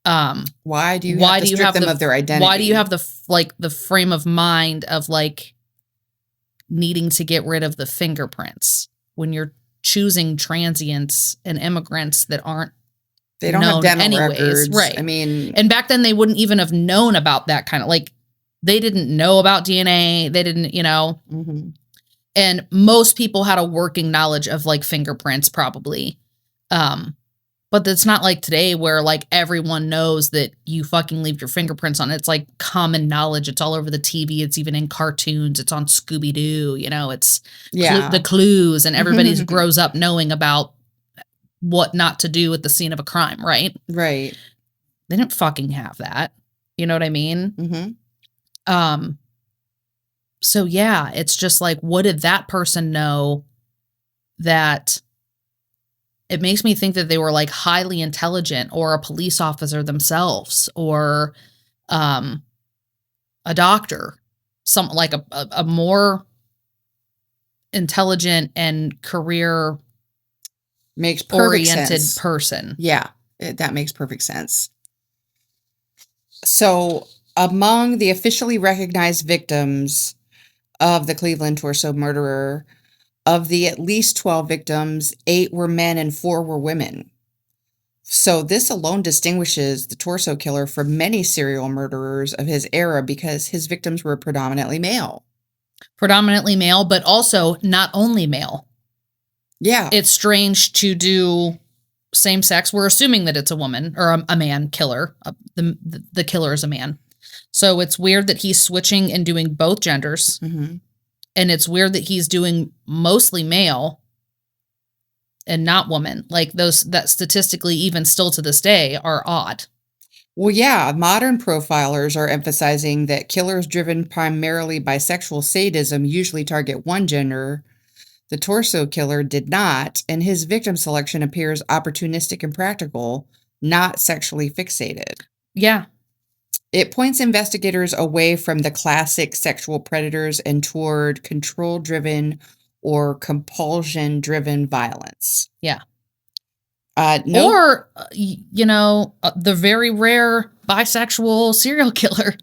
Why do you have to strip them of their identity? Why do you have the frame of mind of, like, needing to get rid of the fingerprints when you're choosing transients and immigrants that aren't they don't have dental records, right? I mean, and back then they wouldn't even have known about that kind of, like, they didn't know about DNA. They didn't, mm-hmm. And most people had a working knowledge of like fingerprints probably. But it's not like today where like everyone knows that you fucking leave your fingerprints on it. It's like common knowledge. It's all over the TV. It's even in cartoons. It's on Scooby-Doo. It's the clues, and everybody grows up knowing about what not to do at the scene of a crime, right? Right. They didn't fucking have that. You know what I mean? Mm-hmm. So yeah, it's just like, what did that person know that it makes me think that they were like highly intelligent, or a police officer themselves, or a doctor, some like a more intelligent and career makes perfect oriented sense. Person. Yeah, that makes perfect sense. So among the officially recognized victims of the Cleveland torso murderer, of the at least 12 victims, 8 were men and 4 were women. So this alone distinguishes the torso killer from many serial murderers of his era, because his victims were predominantly male. Predominantly male, but also not only male. Yeah. It's strange to do same sex. We're assuming that it's a woman or a man killer. The killer is a man. So it's weird that he's switching and doing both genders. Mm-hmm. And it's weird that he's doing mostly male and not woman. Like those that statistically, even still to this day, are odd. Well, yeah, modern profilers are emphasizing that killers driven primarily by sexual sadism usually target one gender, The torso killer did not, and his victim selection appears opportunistic and practical, not sexually fixated. Yeah. It points investigators away from the classic sexual predators and toward control-driven or compulsion-driven violence. Yeah. No, Or, the very rare bisexual serial killer.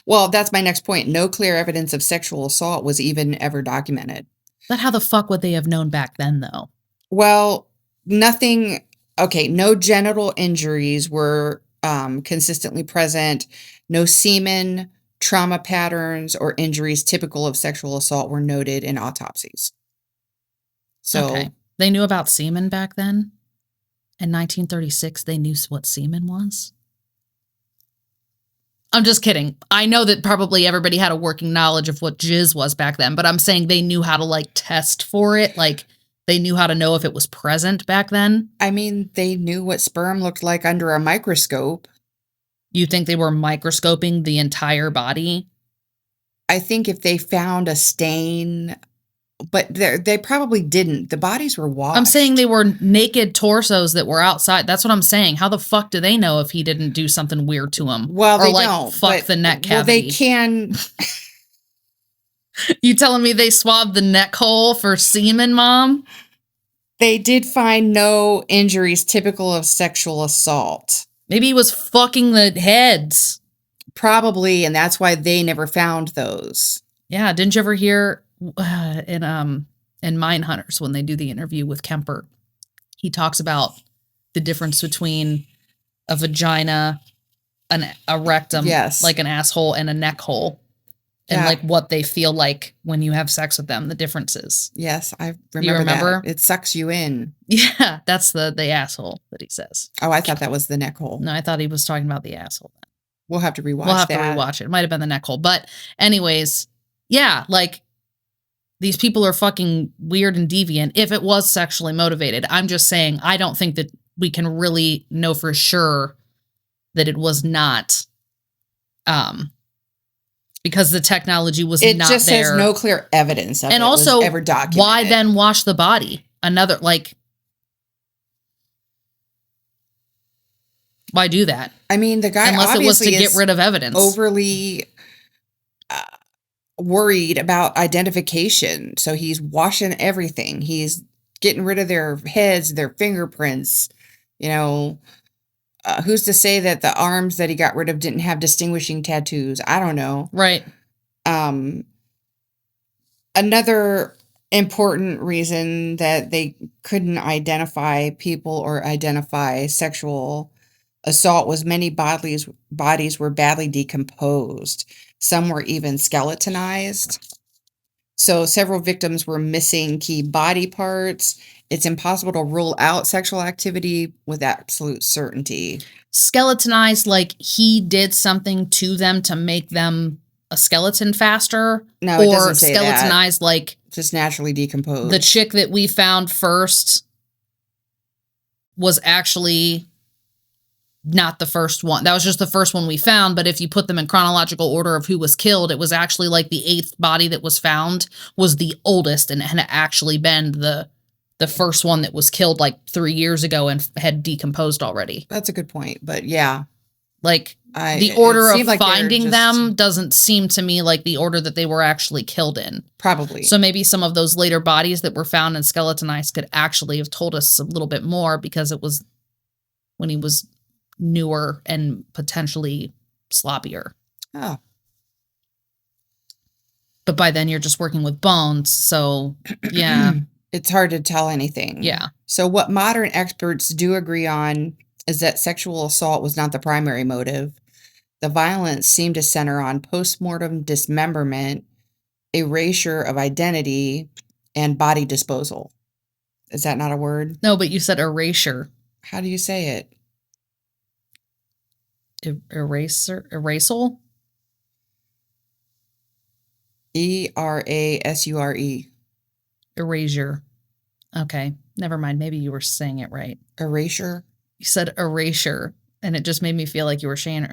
well, that's my next point. No clear evidence of sexual assault was even ever documented. But how the fuck would they have known back then, though? Well, nothing. Okay, no genital injuries were consistently present. No semen, trauma patterns, or injuries typical of sexual assault were noted in autopsies. So, Okay. They knew about semen back then? In 1936, they knew what semen was? I'm just kidding. I know that probably everybody had a working knowledge of what jizz was back then, but I'm saying they knew how to, like, test for it. Like, they knew how to know if it was present back then. I mean, they knew what sperm looked like under a microscope. You think they were microscoping the entire body? I think if they found a stain, but they probably didn't. The bodies were washed. I'm saying they were naked torsos that were outside. That's what I'm saying. How the fuck do they know if he didn't do something weird to him? Well, or they like don't. Fuck the neck cavity. Well, they can. You telling me they swabbed the neck hole for semen, Mom? They did find no injuries typical of sexual assault. Maybe he was fucking the heads. Probably, and that's why they never found those. Yeah, didn't you ever hear in Mindhunters when they do the interview with Kemper? He talks about the difference between a vagina, a rectum, yes, like an asshole, and a neck hole, and like what they feel like when you have sex with them. The differences. Yes, I remember. You remember? That. It sucks you in. Yeah, that's the asshole that he says. Oh, I thought that was the neck hole. No, I thought he was talking about the asshole. We'll have to rewatch. We'll have to rewatch it. It might have been the neck hole, but anyways. Yeah, like, these people are fucking weird and deviant if it was sexually motivated. I'm just saying, I don't think that we can really know for sure that it was not, because the technology was not there. It just says no clear evidence of and it also, was ever documented. Why then wash the body? Another, like, why do that? I mean, the guy unless it was to get rid of evidence. Overly worried about identification, so he's washing everything. He's getting rid of their heads, their fingerprints. Who's to say that the arms that he got rid of didn't have distinguishing tattoos? I don't know. Right. Another important reason that they couldn't identify people or identify sexual assault was many bodies were badly decomposed. Some were even skeletonized. So several victims were missing key body parts. It's impossible to rule out sexual activity with absolute certainty. Skeletonized, like he did something to them to make them a skeleton faster? No, it doesn't say skeletonized, that. Like just naturally decomposed. The chick that we found first was actually not the first one. That was just the first one we found, but if you put them in chronological order of who was killed, it was actually like the 8th body that was found was the oldest and had actually been the first one that was killed like 3 years ago and had decomposed already. That's a good point, but yeah. Like the order of finding them doesn't seem to me like the order that they were actually killed in. Probably. So maybe some of those later bodies that were found and skeletonized could actually have told us a little bit more because it was when he was newer and potentially sloppier. Oh. But by then you're just working with bones, so yeah. It's hard to tell anything. Yeah. So what modern experts do agree on is that sexual assault was not the primary motive. The violence seemed to center on postmortem dismemberment, erasure of identity, and body disposal. Is that not a word? No, but you said erasure. How do you say it? Erasal? Erasure. Erasure. Okay. Never mind. Maybe you were saying it right. Erasure? You said erasure, and it just made me feel like you were saying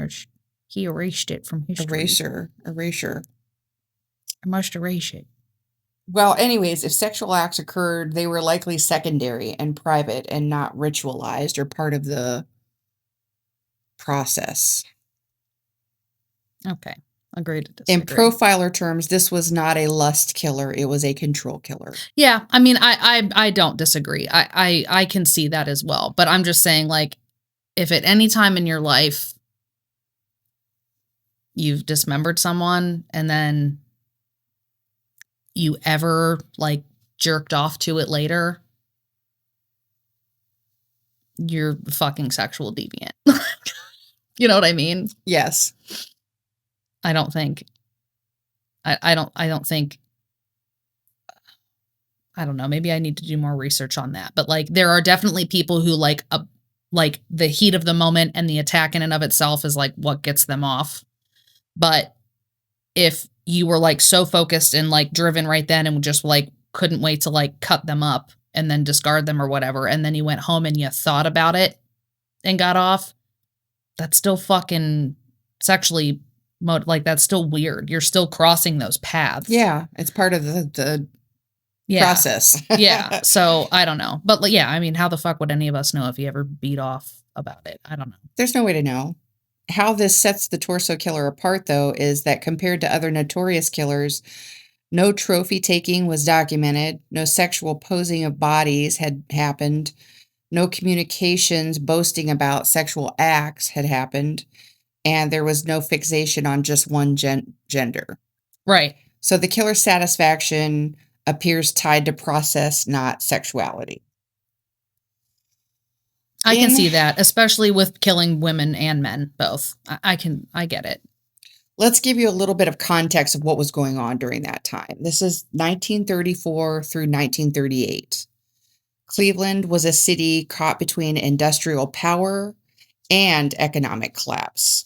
he erased it from history. Erasure. I must erase it. Well, anyways, if sexual acts occurred, they were likely secondary and private and not ritualized or part of the process. Okay. Agree to In disagree. profiler terms, this was not a lust killer, it was a control killer. Yeah, I mean, I don't disagree. I can see that as well. But I'm just saying, like, if at any time in your life you've dismembered someone and then you ever, like, jerked off to it later, you're a fucking sexual deviant. You know what I mean? Yes. I don't think. I don't think. I don't know. Maybe I need to do more research on that. But like, there are definitely people who like the heat of the moment and the attack in and of itself is like what gets them off. But if you were like so focused and like driven right then and just like couldn't wait to like cut them up and then discard them or whatever, and then you went home and you thought about it and got off, that's still fucking sexually like that's still weird. You're still crossing those paths. Yeah, it's part of the process. Yeah. So I don't know. But yeah, I mean, how the fuck would any of us know if you ever beat off about it? I don't know. There's no way to know. How this sets the torso killer apart, though, is that compared to other notorious killers, no trophy taking was documented, no sexual posing of bodies had happened, no communications boasting about sexual acts had happened, and there was no fixation on just one gender. Right. So the killer's satisfaction appears tied to process, not sexuality. I can see that, especially with killing women and men, both. I get it. Let's give you a little bit of context of what was going on during that time. This is 1934 through 1938. Cleveland was a city caught between industrial power and economic collapse.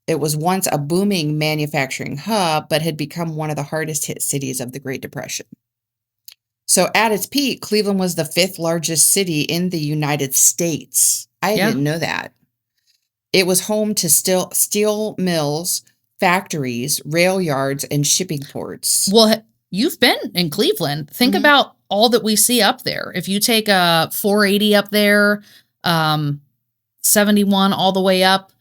It was once a booming manufacturing hub, but had become one of the hardest hit cities of the Great Depression. So at its peak, Cleveland was the 5th largest city in the United States. I didn't know that. It was home to steel mills, factories, rail yards, and shipping ports. Well, you've been in Cleveland. Think about all that we see up there. If you take a 480 up there, 71 all the way up,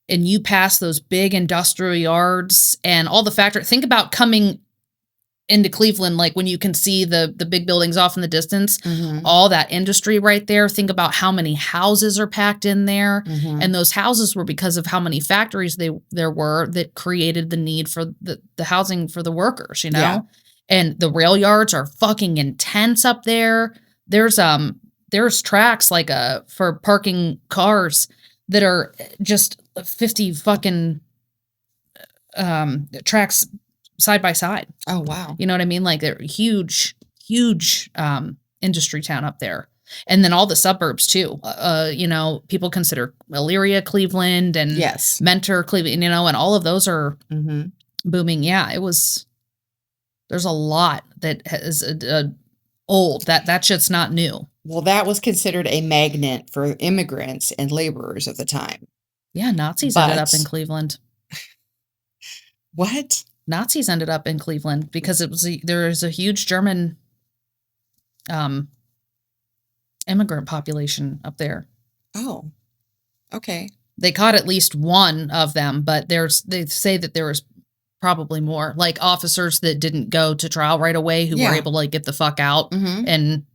and you pass those big industrial yards and all the factories, think about coming into Cleveland, like when you can see the big buildings off in the distance, all that industry right there. Think about how many houses are packed in there. And those houses were because of how many factories there were that created the need for the housing for the workers, you know? Yeah. And the rail yards are fucking intense up there. There's tracks like for parking cars that are just 50 fucking tracks side by side. Oh, wow. You know what I mean? Like they're huge industry town up there. And then all the suburbs too. You know, people consider Elyria, Cleveland, and Mentor, Cleveland, you know, and all of those are booming. Yeah, there's a lot that is old. That shit's not new. Well, that was considered a magnet for immigrants and laborers of the time. Yeah, Nazis ended up in Cleveland. What? Nazis ended up in Cleveland because there was a huge German immigrant population up there. Oh, okay. They caught at least one of them, but they say that there was probably more, like officers that didn't go to trial right away who were able to like get the fuck out and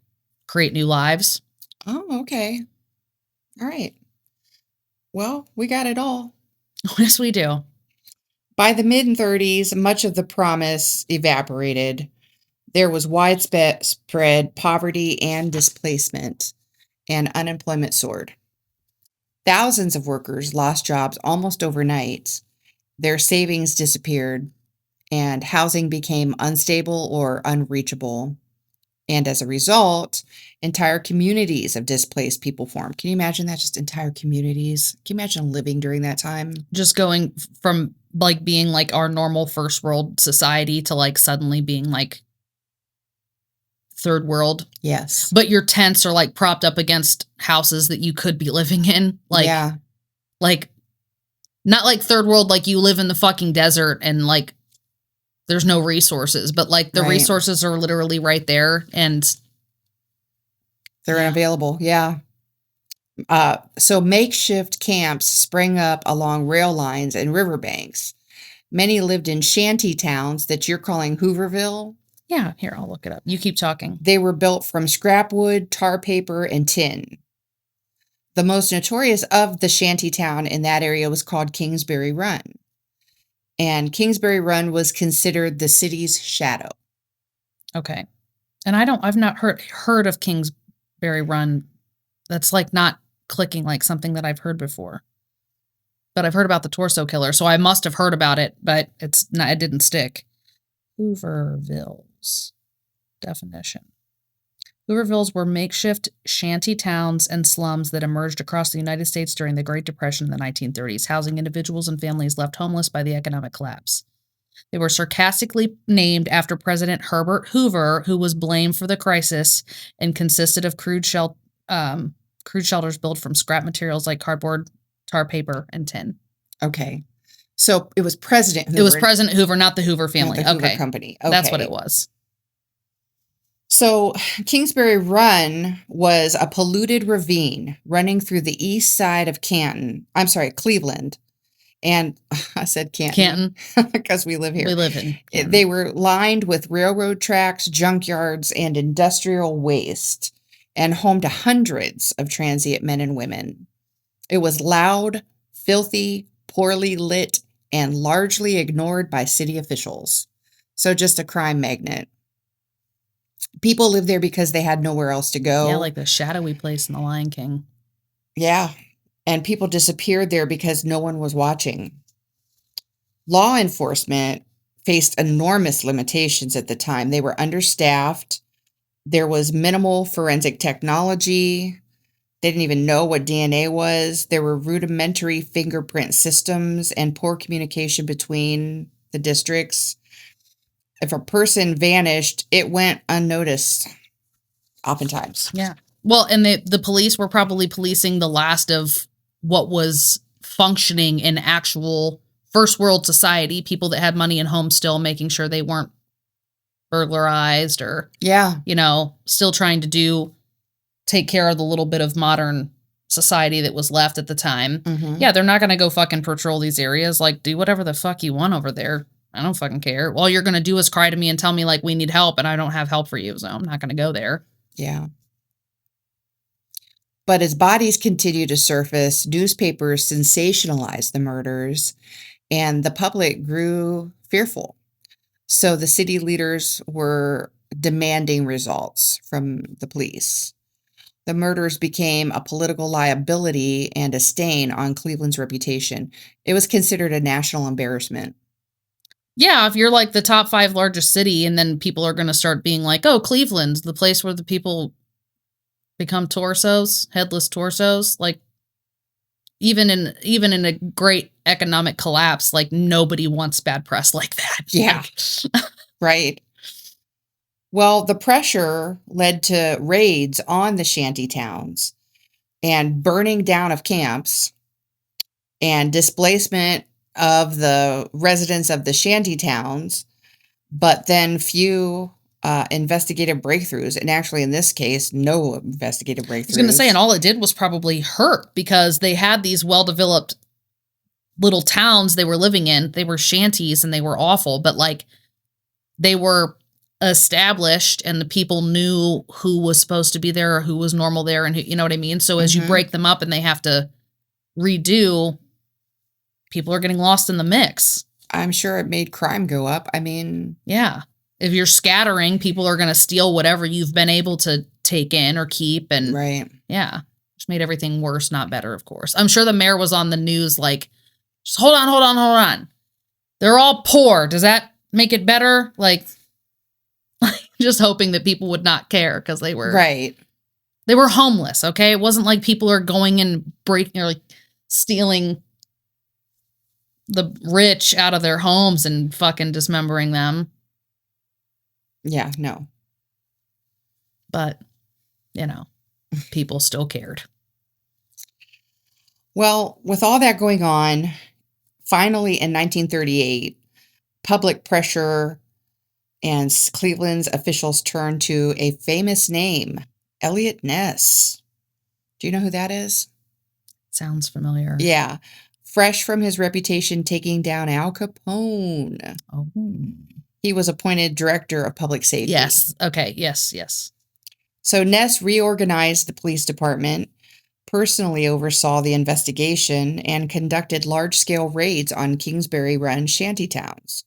create new lives. Oh, okay. All right. Well, we got it all. Yes, we do. By the mid-30s, much of the promise evaporated. There was widespread poverty and displacement, and unemployment soared. Thousands of workers lost jobs almost overnight. Their savings disappeared, and housing became unstable or unreachable. And as a result, entire communities of displaced people formed. Can you imagine that? Just entire communities? Can you imagine living during that time? Just going from like being like our normal first world society to like suddenly being like third world. Yes. But your tents are like propped up against houses that you could be living in. Like, like not like third world, like you live in the fucking desert and like there's no resources, but like the Right. resources are literally right there and They're unavailable. Yeah. So makeshift camps sprang up along rail lines and riverbanks. Many lived in shanty towns that you're calling Hooverville. yeah, here, I'll look it up. You keep talking. They were built from scrap wood, tar paper, and tin. The most notorious of the shanty town in that area was called Kingsbury Run. And Kingsbury Run was considered the city's shadow. Okay. And I've not heard of Kingsbury Run. That's like not clicking like something that I've heard before. But I've heard about the torso killer, so I must have heard about it, but it didn't stick. Hoovervilles. Definition. Hoovervilles were makeshift shanty towns and slums that emerged across the United States during the Great Depression in the 1930s, housing individuals and families left homeless by the economic collapse. They were sarcastically named after President Herbert Hoover, who was blamed for the crisis, and consisted of crude shelters built from scrap materials like cardboard, tar paper, and tin. Okay. So it was President Hoover. It was President Hoover, not the Hoover family. Not the Hoover okay. Company. Okay. That's what it was. So Kingsbury Run was a polluted ravine running through the east side of Cleveland. And I said Canton. Because we live here. We live in Canton. They were lined with railroad tracks, junkyards, and industrial waste, and home to hundreds of transient men and women. It was loud, filthy, poorly lit, and largely ignored by city officials. So just a crime magnet. People lived there because they had nowhere else to go. Yeah, like the shadowy place in The Lion King. Yeah. And people disappeared there because no one was watching. Law enforcement faced enormous limitations at the time. They were understaffed. There was minimal forensic technology. They didn't even know what DNA was. There were rudimentary fingerprint systems and poor communication between the districts. If a person vanished, it went unnoticed, oftentimes. Yeah. Well, and the police were probably policing the last of what was functioning in actual first world society, people that had money and homes still, making sure they weren't burglarized or, still trying to take care of the little bit of modern society that was left at the time. Mm-hmm. Yeah, they're not going to go fucking patrol these areas. Like, do whatever the fuck you want over there. I don't fucking care. All you're going to do is cry to me and tell me, like, we need help, and I don't have help for you, so I'm not going to go there. Yeah. But as bodies continued to surface, newspapers sensationalized the murders, and the public grew fearful. So the city leaders were demanding results from the police. The murders became a political liability and a stain on Cleveland's reputation. It was considered a national embarrassment. Yeah, if you're like the top 5 largest city, and then people are going to start being like, oh, Cleveland's the place where the people become torsos, headless torsos. Like, even in a great economic collapse, like, nobody wants bad press like that. Yeah. Right. Well, the pressure led to raids on the shanty towns and burning down of camps and displacement of the residents of the shanty towns, but then few investigative breakthroughs. And actually, in this case, no investigative breakthroughs. I was going to say, and all it did was probably hurt, because they had these well-developed little towns they were living in. They were shanties and they were awful, but like, they were established and the people knew who was supposed to be there or who was normal there, and who, you know what I mean? So as you break them up and they have to redo, people are getting lost in the mix. I'm sure it made crime go up. I mean, yeah. If you're scattering, people are going to steal whatever you've been able to take in or keep. And right. Yeah, just made everything worse, not better, of course. I'm sure the mayor was on the news like, just hold on. They're all poor. Does that make it better? Like just hoping that people would not care, because they were They were homeless, okay? It wasn't like people are going and breaking or like stealing the rich out of their homes and fucking dismembering them. Yeah, no. But, people still cared. Well, with all that going on, finally in 1938, public pressure, and Cleveland's officials turned to a famous name, Elliot Ness. Do you know who that is? Sounds familiar. Yeah. Fresh from his reputation taking down Al Capone. Oh. He was appointed director of public safety. Yes. Okay. Yes. So Ness reorganized the police department, personally oversaw the investigation, and conducted large-scale raids on Kingsbury-run shantytowns.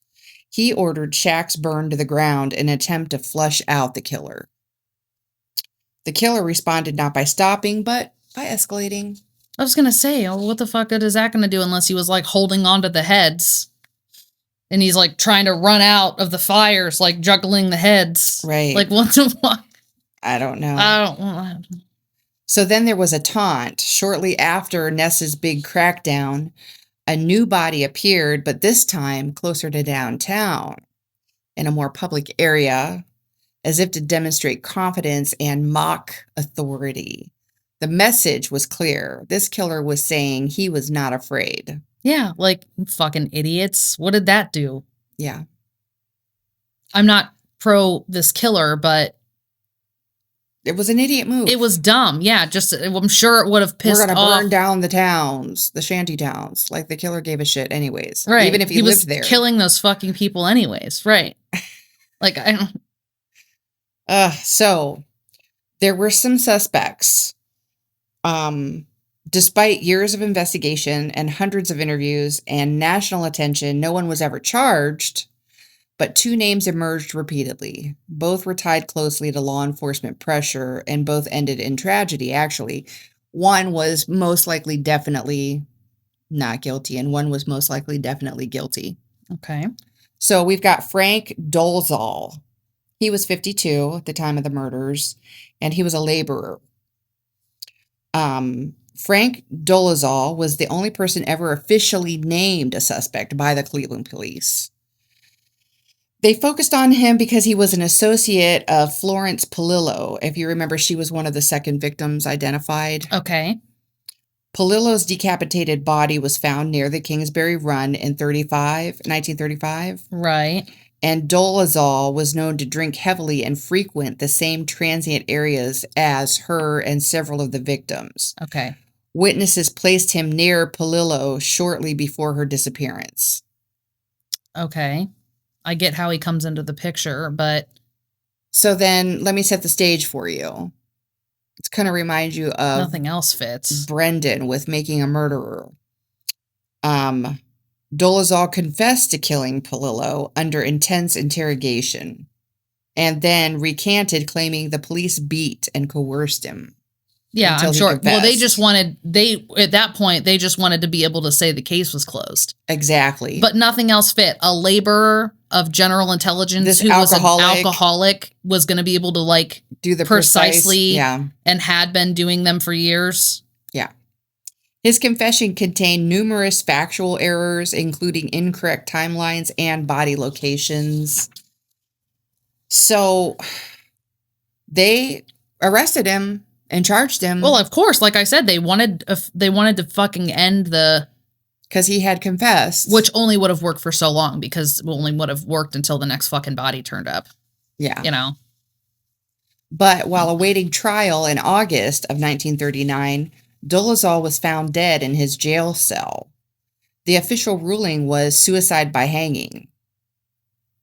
He ordered shacks burned to the ground in an attempt to flush out the killer. The killer responded not by stopping, but by escalating. I was going to say, what the fuck is that going to do unless he was like holding onto the heads and he's like trying to run out of the fires, like juggling the heads. Right. Like, what the fuck? I don't know. I don't know. So then there was a taunt. Shortly after Ness's big crackdown, a new body appeared, but this time closer to downtown, in a more public area, as if to demonstrate confidence and mock authority. The message was clear. This killer was saying he was not afraid. Yeah, like, fucking idiots. What did that do? Yeah. I'm not pro this killer, but it was an idiot move. It was dumb. Yeah, just, I'm sure it would have pissed off. We're going to burn down the towns, the shanty towns. Like, the killer gave a shit anyways. Right. Even if he lived there. Killing those fucking people anyways. Right. Like, I don't... So, there were some suspects. Despite years of investigation and hundreds of interviews and national attention, no one was ever charged, but two names emerged repeatedly. Both were tied closely to law enforcement pressure and both ended in tragedy, actually. One was most likely definitely not guilty, and one was most likely definitely guilty. Okay. So we've got Frank Dolezal. He was 52 at the time of the murders, and he was a laborer. Frank Dolezal was the only person ever officially named a suspect by the Cleveland police. They focused on him because he was an associate of Florence Polillo. If you remember, she was one of the second victims identified. Okay. Polillo's decapitated body was found near the Kingsbury Run in 1935. Right. And Dolezal was known to drink heavily and frequent the same transient areas as her and several of the victims. Okay. Witnesses placed him near Polillo shortly before her disappearance. Okay. I get how he comes into the picture, but... So then, let me set the stage for you. It's going to remind you of... Nothing else fits. Brendan with Making a Murderer. Dolezal confessed to killing Polillo under intense interrogation, and then recanted, claiming the police beat and coerced him. Yeah, I'm sure. Well, at that point, they just wanted to be able to say the case was closed. Exactly. But nothing else fit. A laborer of general intelligence who was an alcoholic was going to be able to, like, do the precisely, yeah, and had been doing them for years. Yeah. His confession contained numerous factual errors, including incorrect timelines and body locations. So they arrested him and charged him. Well, of course, like I said, they wanted to fucking end the... Because he had confessed. Which only would have worked for so long, because it only would have worked until the next fucking body turned up. Yeah. You know? But while awaiting trial in August of 1939, Dolezal was found dead in his jail cell. The official ruling was suicide by hanging.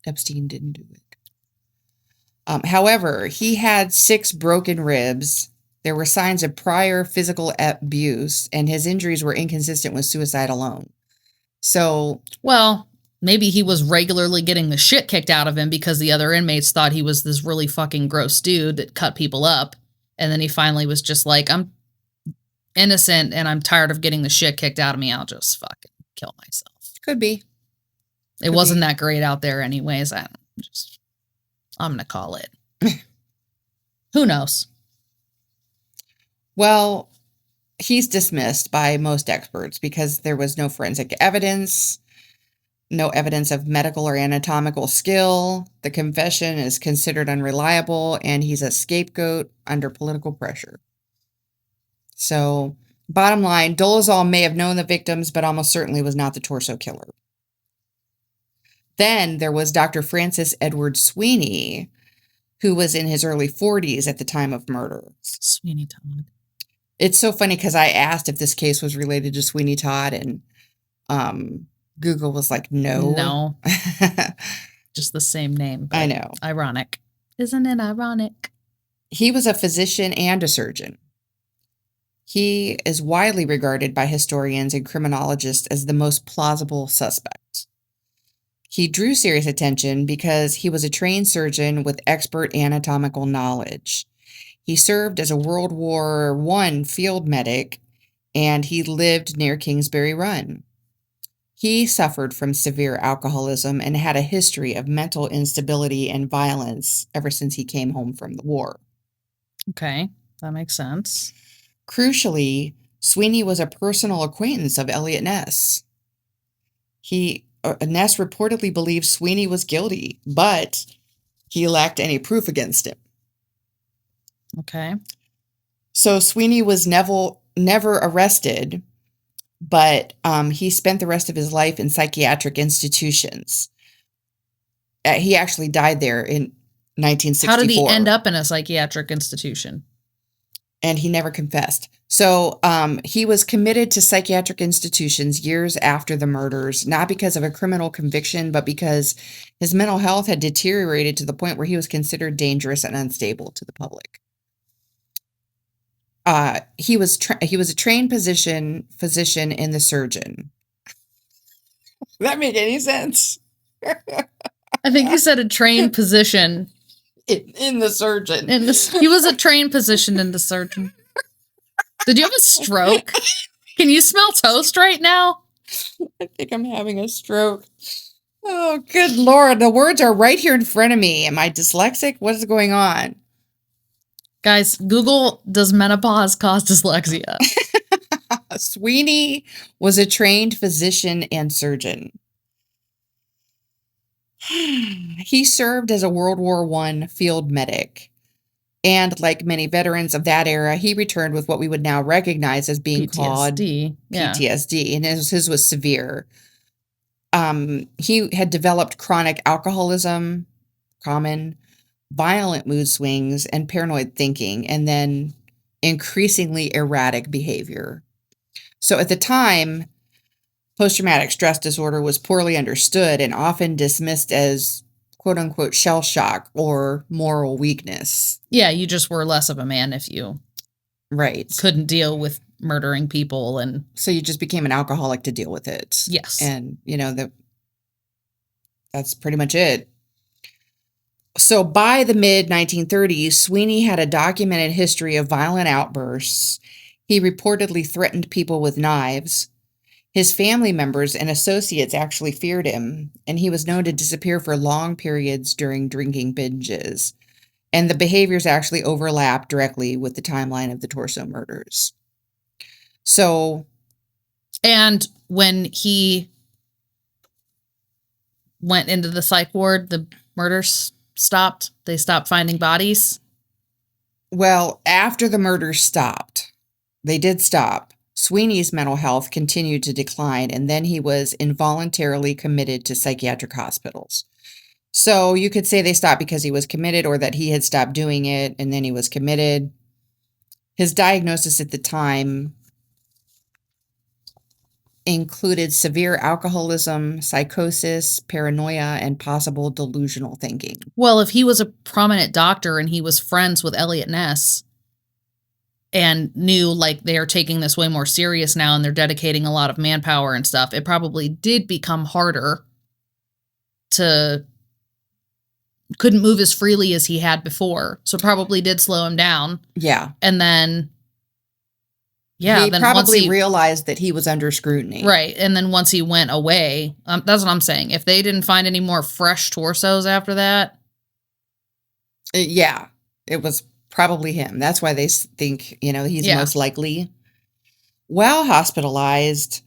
Epstein didn't do it. However, he had 6 broken ribs. There were signs of prior physical abuse, and his injuries were inconsistent with suicide alone. So... Well, maybe he was regularly getting the shit kicked out of him because the other inmates thought he was this really fucking gross dude that cut people up. And then he finally was just like, I'm innocent and I'm tired of getting the shit kicked out of me. I'll just fucking kill myself. Could be. It wasn't that great out there anyways. I'm going to call it. Who knows? Well, he's dismissed by most experts because there was no forensic evidence, no evidence of medical or anatomical skill. The confession is considered unreliable, and he's a scapegoat under political pressure. So, bottom line, Dolezal may have known the victims, but almost certainly was not the torso killer. Then there was Dr. Francis Edward Sweeney, who was in his early 40s at the time of murder. Sweeney Todd. It's so funny because I asked if this case was related to Sweeney Todd, and Google was like, no. No. Just the same name. I know. Ironic. Isn't it ironic? He was a physician and a surgeon. He is widely regarded by historians and criminologists as the most plausible suspect. He drew serious attention because he was a trained surgeon with expert anatomical knowledge. He served as a World War I field medic, and he lived near Kingsbury Run. He suffered from severe alcoholism and had a history of mental instability and violence ever since he came home from the war. Okay, that makes sense. Crucially, Sweeney was a personal acquaintance of Elliot Ness. Ness reportedly believed Sweeney was guilty, but he lacked any proof against him. Okay. So Sweeney was never arrested, but he spent the rest of his life in psychiatric institutions. He actually died there in 1964. How did he end up in a psychiatric institution? And he never confessed. So he was committed to psychiatric institutions years after the murders, not because of a criminal conviction, but because his mental health had deteriorated to the point where he was considered dangerous and unstable to the public. He was a trained physician in the surgeon. Does that make any sense? I think you said a trained position. In the surgeon. He was a trained physician in the surgeon. Did you have a stroke? Can you smell toast right now? I think I'm having a stroke. Oh, good Lord. The words are right here in front of me. Am I dyslexic? What is going on? Guys, Google, does menopause cause dyslexia? Sweeney was a trained physician and surgeon. He served as a World War I field medic. And like many veterans of that era, he returned with what we would now recognize as being called PTSD. And his was severe. He had developed chronic alcoholism, violent mood swings, and paranoid thinking, and then increasingly erratic behavior. So at the time, post-traumatic stress disorder was poorly understood and often dismissed as quote-unquote shell shock or moral weakness. Yeah, you just were less of a man if you couldn't deal with murdering people. And so you just became an alcoholic to deal with it. Yes. And, that's pretty much it. So by the mid-1930s, Sweeney had a documented history of violent outbursts. He reportedly threatened people with knives. His family members and associates actually feared him, and he was known to disappear for long periods during drinking binges. And the behaviors actually overlap directly with the timeline of the Torso murders. So... And when he went into the psych ward, the murders stopped? They stopped finding bodies? Well, after the murders stopped, they did stop. Sweeney's mental health continued to decline, and then he was involuntarily committed to psychiatric hospitals. So you could say they stopped because he was committed, or that he had stopped doing it and then he was committed. His diagnosis at the time included severe alcoholism, psychosis, paranoia, and possible delusional thinking. Well, if he was a prominent doctor and he was friends with Elliot Ness and knew like they are taking this way more serious now and they're dedicating a lot of manpower and stuff, it probably did become harder couldn't move as freely as he had before. So probably did slow him down. Yeah. And then... he probably realized that he was under scrutiny. Right. And then once he went away, that's what I'm saying. If they didn't find any more fresh torsos after that. Yeah, it was probably him. That's why they think, he's most likely. While hospitalized,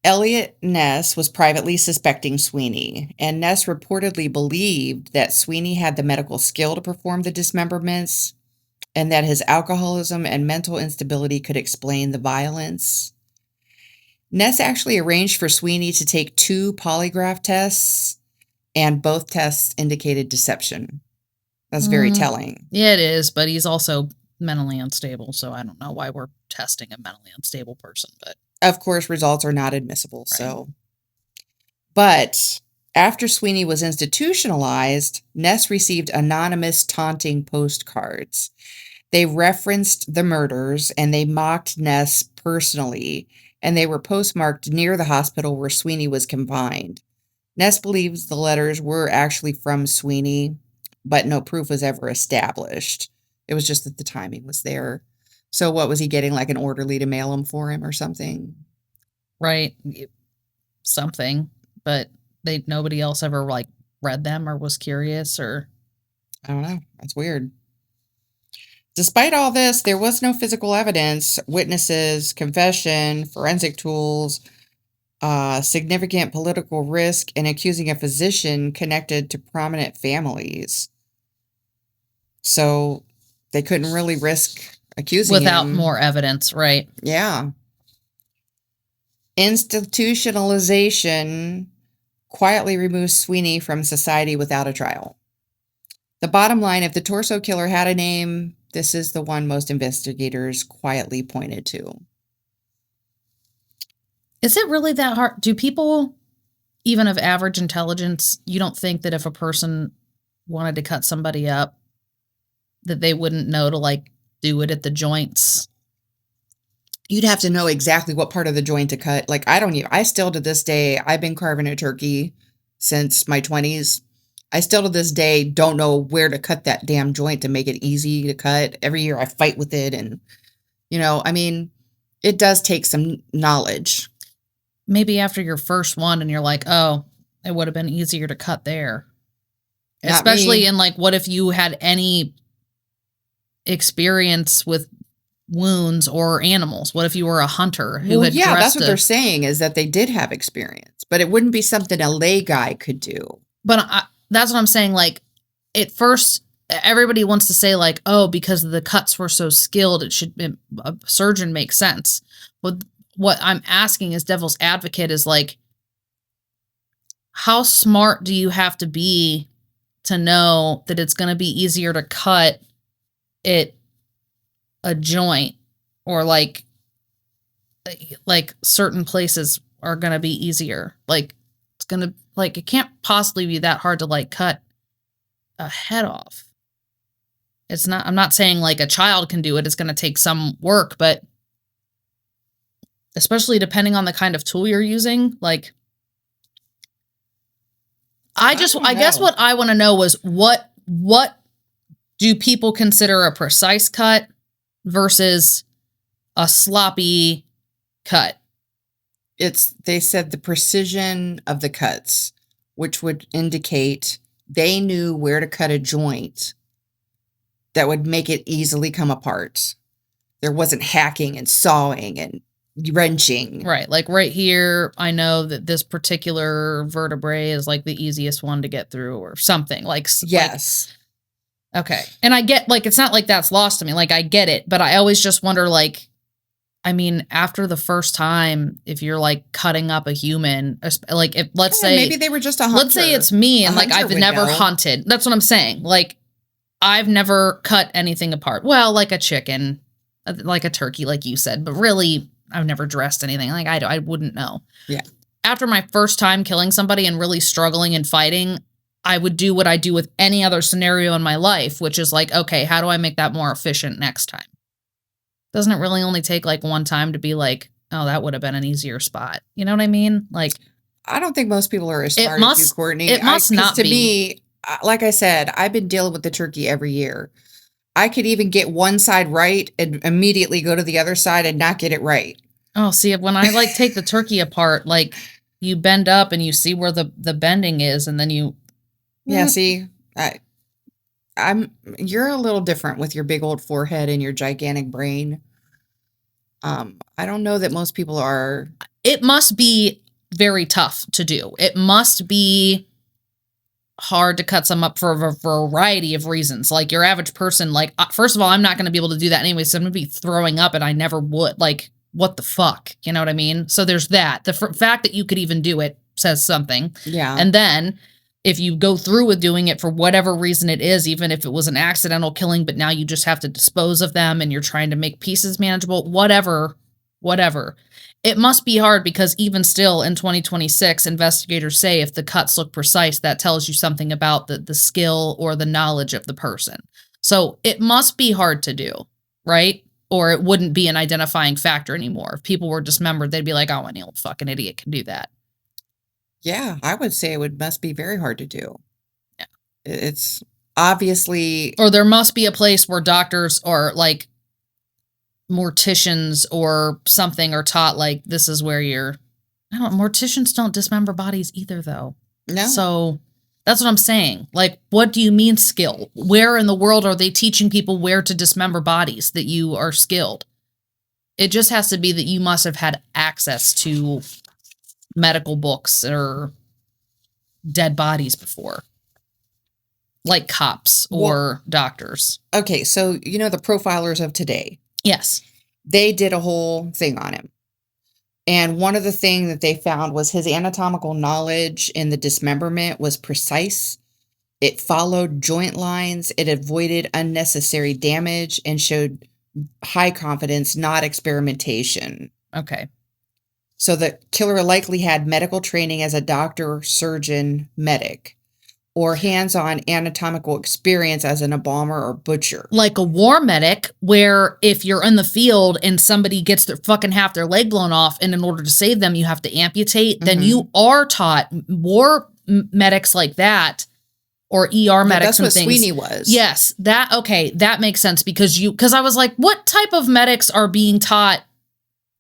Elliot Ness was privately suspecting Sweeney, and Ness reportedly believed that Sweeney had the medical skill to perform the dismemberments, and that his alcoholism and mental instability could explain the violence. Ness actually arranged for Sweeney to take 2 polygraph tests, and both tests indicated deception. That's very telling. Yeah, it is, but he's also mentally unstable, so I don't know why we're testing a mentally unstable person, but of course, results are not admissible, so. But after Sweeney was institutionalized, Ness received anonymous taunting postcards. They referenced the murders and they mocked Ness personally, and they were postmarked near the hospital where Sweeney was confined. Ness believes the letters were actually from Sweeney, but no proof was ever established. It was just that the timing was there. So what was he getting, like an orderly to mail them for him or something? Right. Something. But nobody else ever like read them or was curious or I don't know. That's weird. Despite all this, there was no physical evidence, witnesses, confession, forensic tools, significant political risk, and accusing a physician connected to prominent families. So they couldn't really risk accusing without him. more evidence, right? Yeah. Institutionalization quietly removes Sweeney from society without a trial. The bottom line, if the torso killer had a name, this is the one most investigators quietly pointed to. Is it really that hard? Do people, even of average intelligence, you don't think that if a person wanted to cut somebody up, that they wouldn't know to like do it at the joints? You'd have to know exactly what part of the joint to cut. Like, I still to this day, I've been carving a turkey since my 20s. I still to this day don't know where to cut that damn joint to make it easy to cut. Every year I fight with it. And, I mean, it does take some knowledge. Maybe after your first one and you're like, oh, it would have been easier to cut there. Not Especially me. in like, what if you had any experience with wounds or animals? What if you were a hunter who had yeah, that's dressed what they're saying, is that they did have experience, but it wouldn't be something a lay guy could do. But that's what I'm saying. Like, at first, everybody wants to say like, oh, because the cuts were so skilled, a surgeon makes sense. But what I'm asking as devil's advocate is like, how smart do you have to be to know that it's going to be easier to cut it a joint, or like certain places are going to be easier. Like, it's going to, like, it can't possibly be that hard to like cut a head off. It's not, I'm not saying like a child can do it. It's going to take some work, but especially depending on the kind of tool you're using, like, I guess what I want to know was what do people consider a precise cut versus a sloppy cut? They said the precision of the cuts, which would indicate they knew where to cut a joint that would make it easily come apart. There wasn't hacking and sawing and wrenching. Right. Like right here, I know that this particular vertebrae is like the easiest one to get through or something. Like, yes. Okay. And I get, like, it's not like that's lost to me. Like, I get it. But I always just wonder, like, I mean, after the first time, if you're, like, cutting up a human, like, if, let's say... Maybe they were just a hunter. Let's say it's me and, like, I've never hunted. That's what I'm saying. Like, I've never cut anything apart. Well, like a chicken, like a turkey, like you said. But really, I've never dressed anything. Like, I wouldn't know. Yeah. After my first time killing somebody and really struggling and fighting, I would do what I do with any other scenario in my life, which is like, okay, how do I make that more efficient next time? Doesn't it really only take like one time to be like, oh, that would have been an easier spot? You know what I mean? Like, I don't think most people are as smart as you, Courtney. It must not be. To me, like I said, I've been dealing with the turkey every year. I could even get one side right and immediately go to the other side and not get it right. Oh, see, when I like take the turkey apart, like you bend up and you see where the bending is, and then you... Yeah, see, you're a little different with your big old forehead and your gigantic brain. I don't know that most people are. It must be very tough to do. It must be hard to cut some up for a variety of reasons. Like your average person, like, first of all, I'm not going to be able to do that anyway, so I'm going to be throwing up and I never would. Like, what the fuck? You know what I mean? So there's that. The fact that you could even do it says something. Yeah. And then... if you go through with doing it for whatever reason it is, even if it was an accidental killing, but now you just have to dispose of them and you're trying to make pieces manageable, whatever. It must be hard because even still in 2026, investigators say if the cuts look precise, that tells you something about the skill or the knowledge of the person. So it must be hard to do, right? Or it wouldn't be an identifying factor anymore. If people were dismembered, they'd be like, oh, any old fucking idiot can do that. Yeah, I would say must be very hard to do. Yeah. It's obviously... Or there must be a place where doctors or like morticians or something are taught like this is where morticians don't dismember bodies either though. No. So that's what I'm saying. Like, what do you mean skill? Where in the world are they teaching people where to dismember bodies that you are skilled? It just has to be that you must have had access to medical books or dead bodies before. Like cops or doctors. Okay, so the profilers of today. Yes. They did a whole thing on him. And one of the things that they found was his anatomical knowledge in the dismemberment was precise. It followed joint lines. It avoided unnecessary damage and showed high confidence, not experimentation. Okay. So the killer likely had medical training as a doctor, surgeon, medic, or hands-on anatomical experience as an embalmer or butcher. Like a war medic, where if you're in the field and somebody gets their fucking half their leg blown off, and in order to save them, you have to amputate, then you are taught war medics like that, or ER medics and things. That's what Sweeney was. Yes, that makes sense because I was like, what type of medics are being taught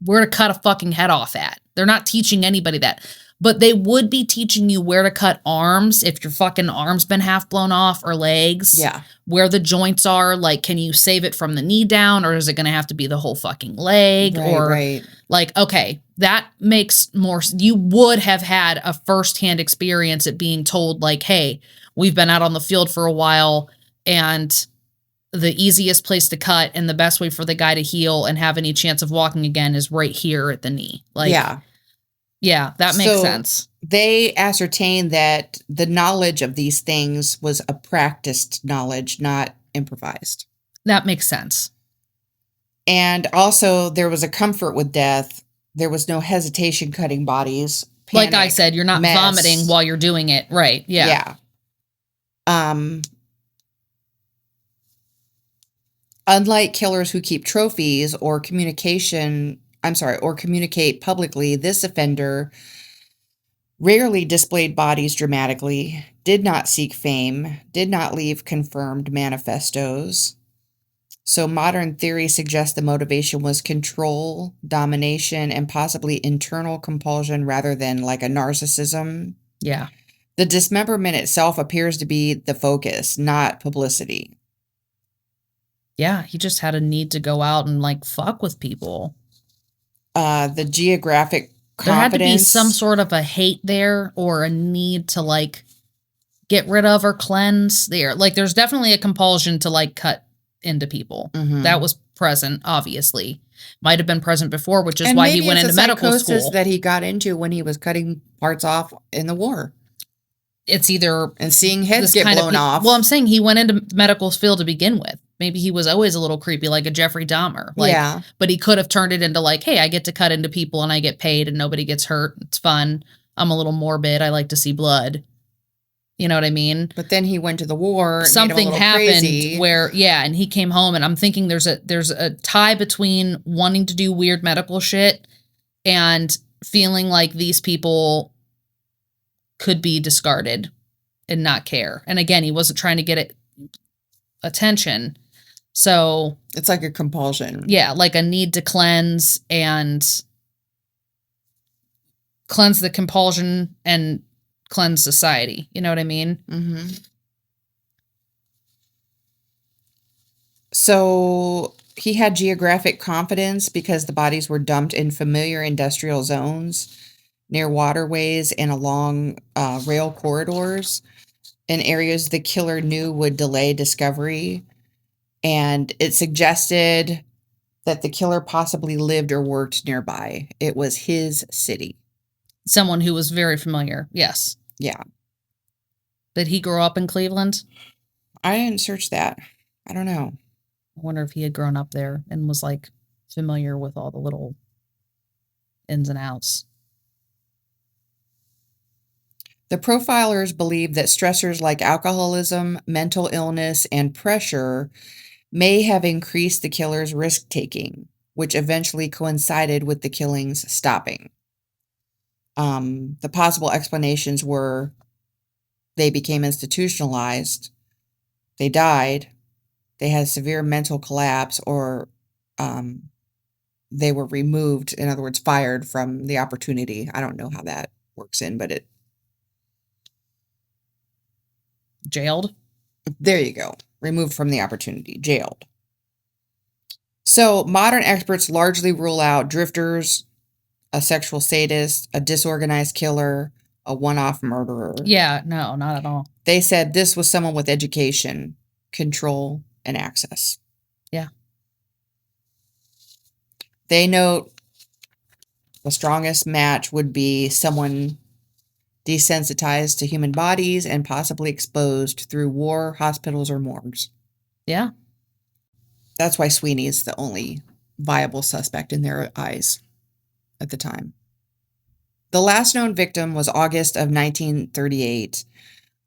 where to cut a fucking head off at? They're not teaching anybody that. But they would be teaching you where to cut arms if your fucking arm's been half blown off, or legs. Yeah. Where the joints are. Like, can you save it from the knee down, or is it going to have to be the whole fucking leg? Right. Like, okay, that makes more... You would have had a firsthand experience at being told, like, hey, we've been out on the field for a while, and the easiest place to cut and the best way for the guy to heal and have any chance of walking again is right here at the knee. Like, yeah, that makes sense. They ascertained that the knowledge of these things was a practiced knowledge, not improvised. That makes sense. And also, there was a comfort with death. There was no hesitation cutting bodies. Panic, like I said, you're not vomiting while you're doing it. Right. Yeah. Unlike killers who keep trophies or communicate publicly, this offender rarely displayed bodies dramatically, did not seek fame, did not leave confirmed manifestos. So modern theory suggests the motivation was control, domination, and possibly internal compulsion rather than like a narcissism. Yeah. The dismemberment itself appears to be the focus, not publicity. Yeah, he just had a need to go out and like fuck with people. The geographic competence. There had to be some sort of a hate there or a need to like get rid of or cleanse there. Like there's definitely a compulsion to like cut into people. Mm-hmm. That was present, obviously. Might have been present before, which is why he went into medical school. That he got into when he was cutting parts off in the war. It's either... And seeing heads get blown off. Well, I'm saying he went into medical field to begin with. Maybe he was always a little creepy, like a Jeffrey Dahmer. Like, yeah. But he could have turned it into like, hey, I get to cut into people and I get paid and nobody gets hurt. It's fun. I'm a little morbid. I like to see blood. You know what I mean? But then he went to the war. Something happened where, and he came home, and I'm thinking there's a tie between wanting to do weird medical shit and feeling like these people could be discarded and not care. And again, he wasn't trying to get attention. So it's like a compulsion. Yeah, like a need to cleanse and cleanse the compulsion and cleanse society. You know what I mean? Mm-hmm. So he had geographic confidence because the bodies were dumped in familiar industrial zones, near waterways, and along rail corridors, in areas the killer knew would delay discovery. And it suggested that the killer possibly lived or worked nearby. It was his city. Someone who was very familiar. Yes. Yeah. Did he grow up in Cleveland? I didn't search that. I don't know. I wonder if he had grown up there and was like familiar with all the little ins and outs. The profilers believe that stressors like alcoholism, mental illness, and pressure may have increased the killer's risk-taking, which eventually coincided with the killings stopping. The possible explanations were they became institutionalized, they died, they had severe mental collapse, or they were removed, in other words, fired from the opportunity. I don't know how that works in, but Jailed? there you go. Removed from the opportunity, jailed. So modern experts largely rule out drifters, a sexual sadist, a disorganized killer, a one-off murderer. Yeah, no, not at all. They said this was someone with education, control, and access. Yeah. They note the strongest match would be someone desensitized to human bodies and possibly exposed through war, hospitals, or morgues. Yeah. That's why Sweeney is the only viable suspect in their eyes at the time. The last known victim was August of 1938.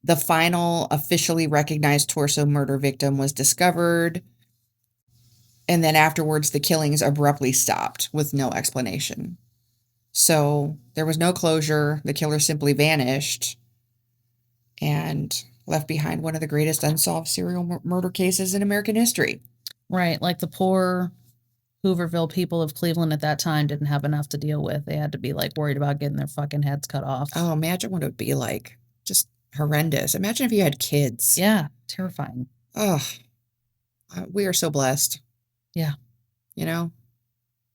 The final officially recognized torso murder victim was discovered, and then afterwards the killings abruptly stopped with no explanation. So there was no closure. The killer simply vanished and left behind one of the greatest unsolved serial murder cases in American history. Right. Like the poor Hooverville people of Cleveland at that time didn't have enough to deal with. They had to be like worried about getting their fucking heads cut off. Oh, imagine what it would be like. Just horrendous. Imagine if you had kids. Yeah. Terrifying. Oh, we are so blessed. Yeah. You know,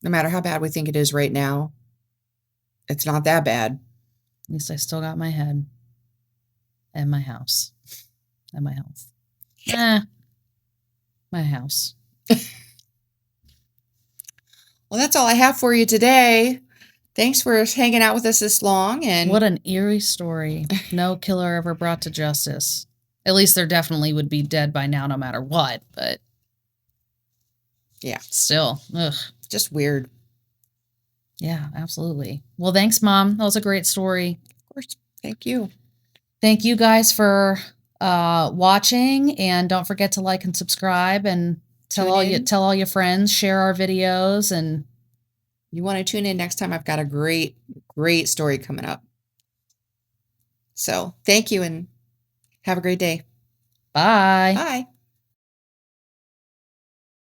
no matter how bad we think it is right now, it's not that bad. At least I still got my head and my house and my health. My house. Well, that's all I have for you today. Thanks for hanging out with us this long. And what an eerie story. No killer ever brought to justice. At least there definitely would be dead by now, no matter what. But yeah, still, ugh. Just weird. Yeah, absolutely. Well, thanks, Mom. That was a great story. Of course. Thank you. Thank you guys for watching, and don't forget to like and subscribe, and tell all your friends, share our videos, and you want to tune in next time. I've got a great story coming up. So thank you and have a great day. Bye. Bye.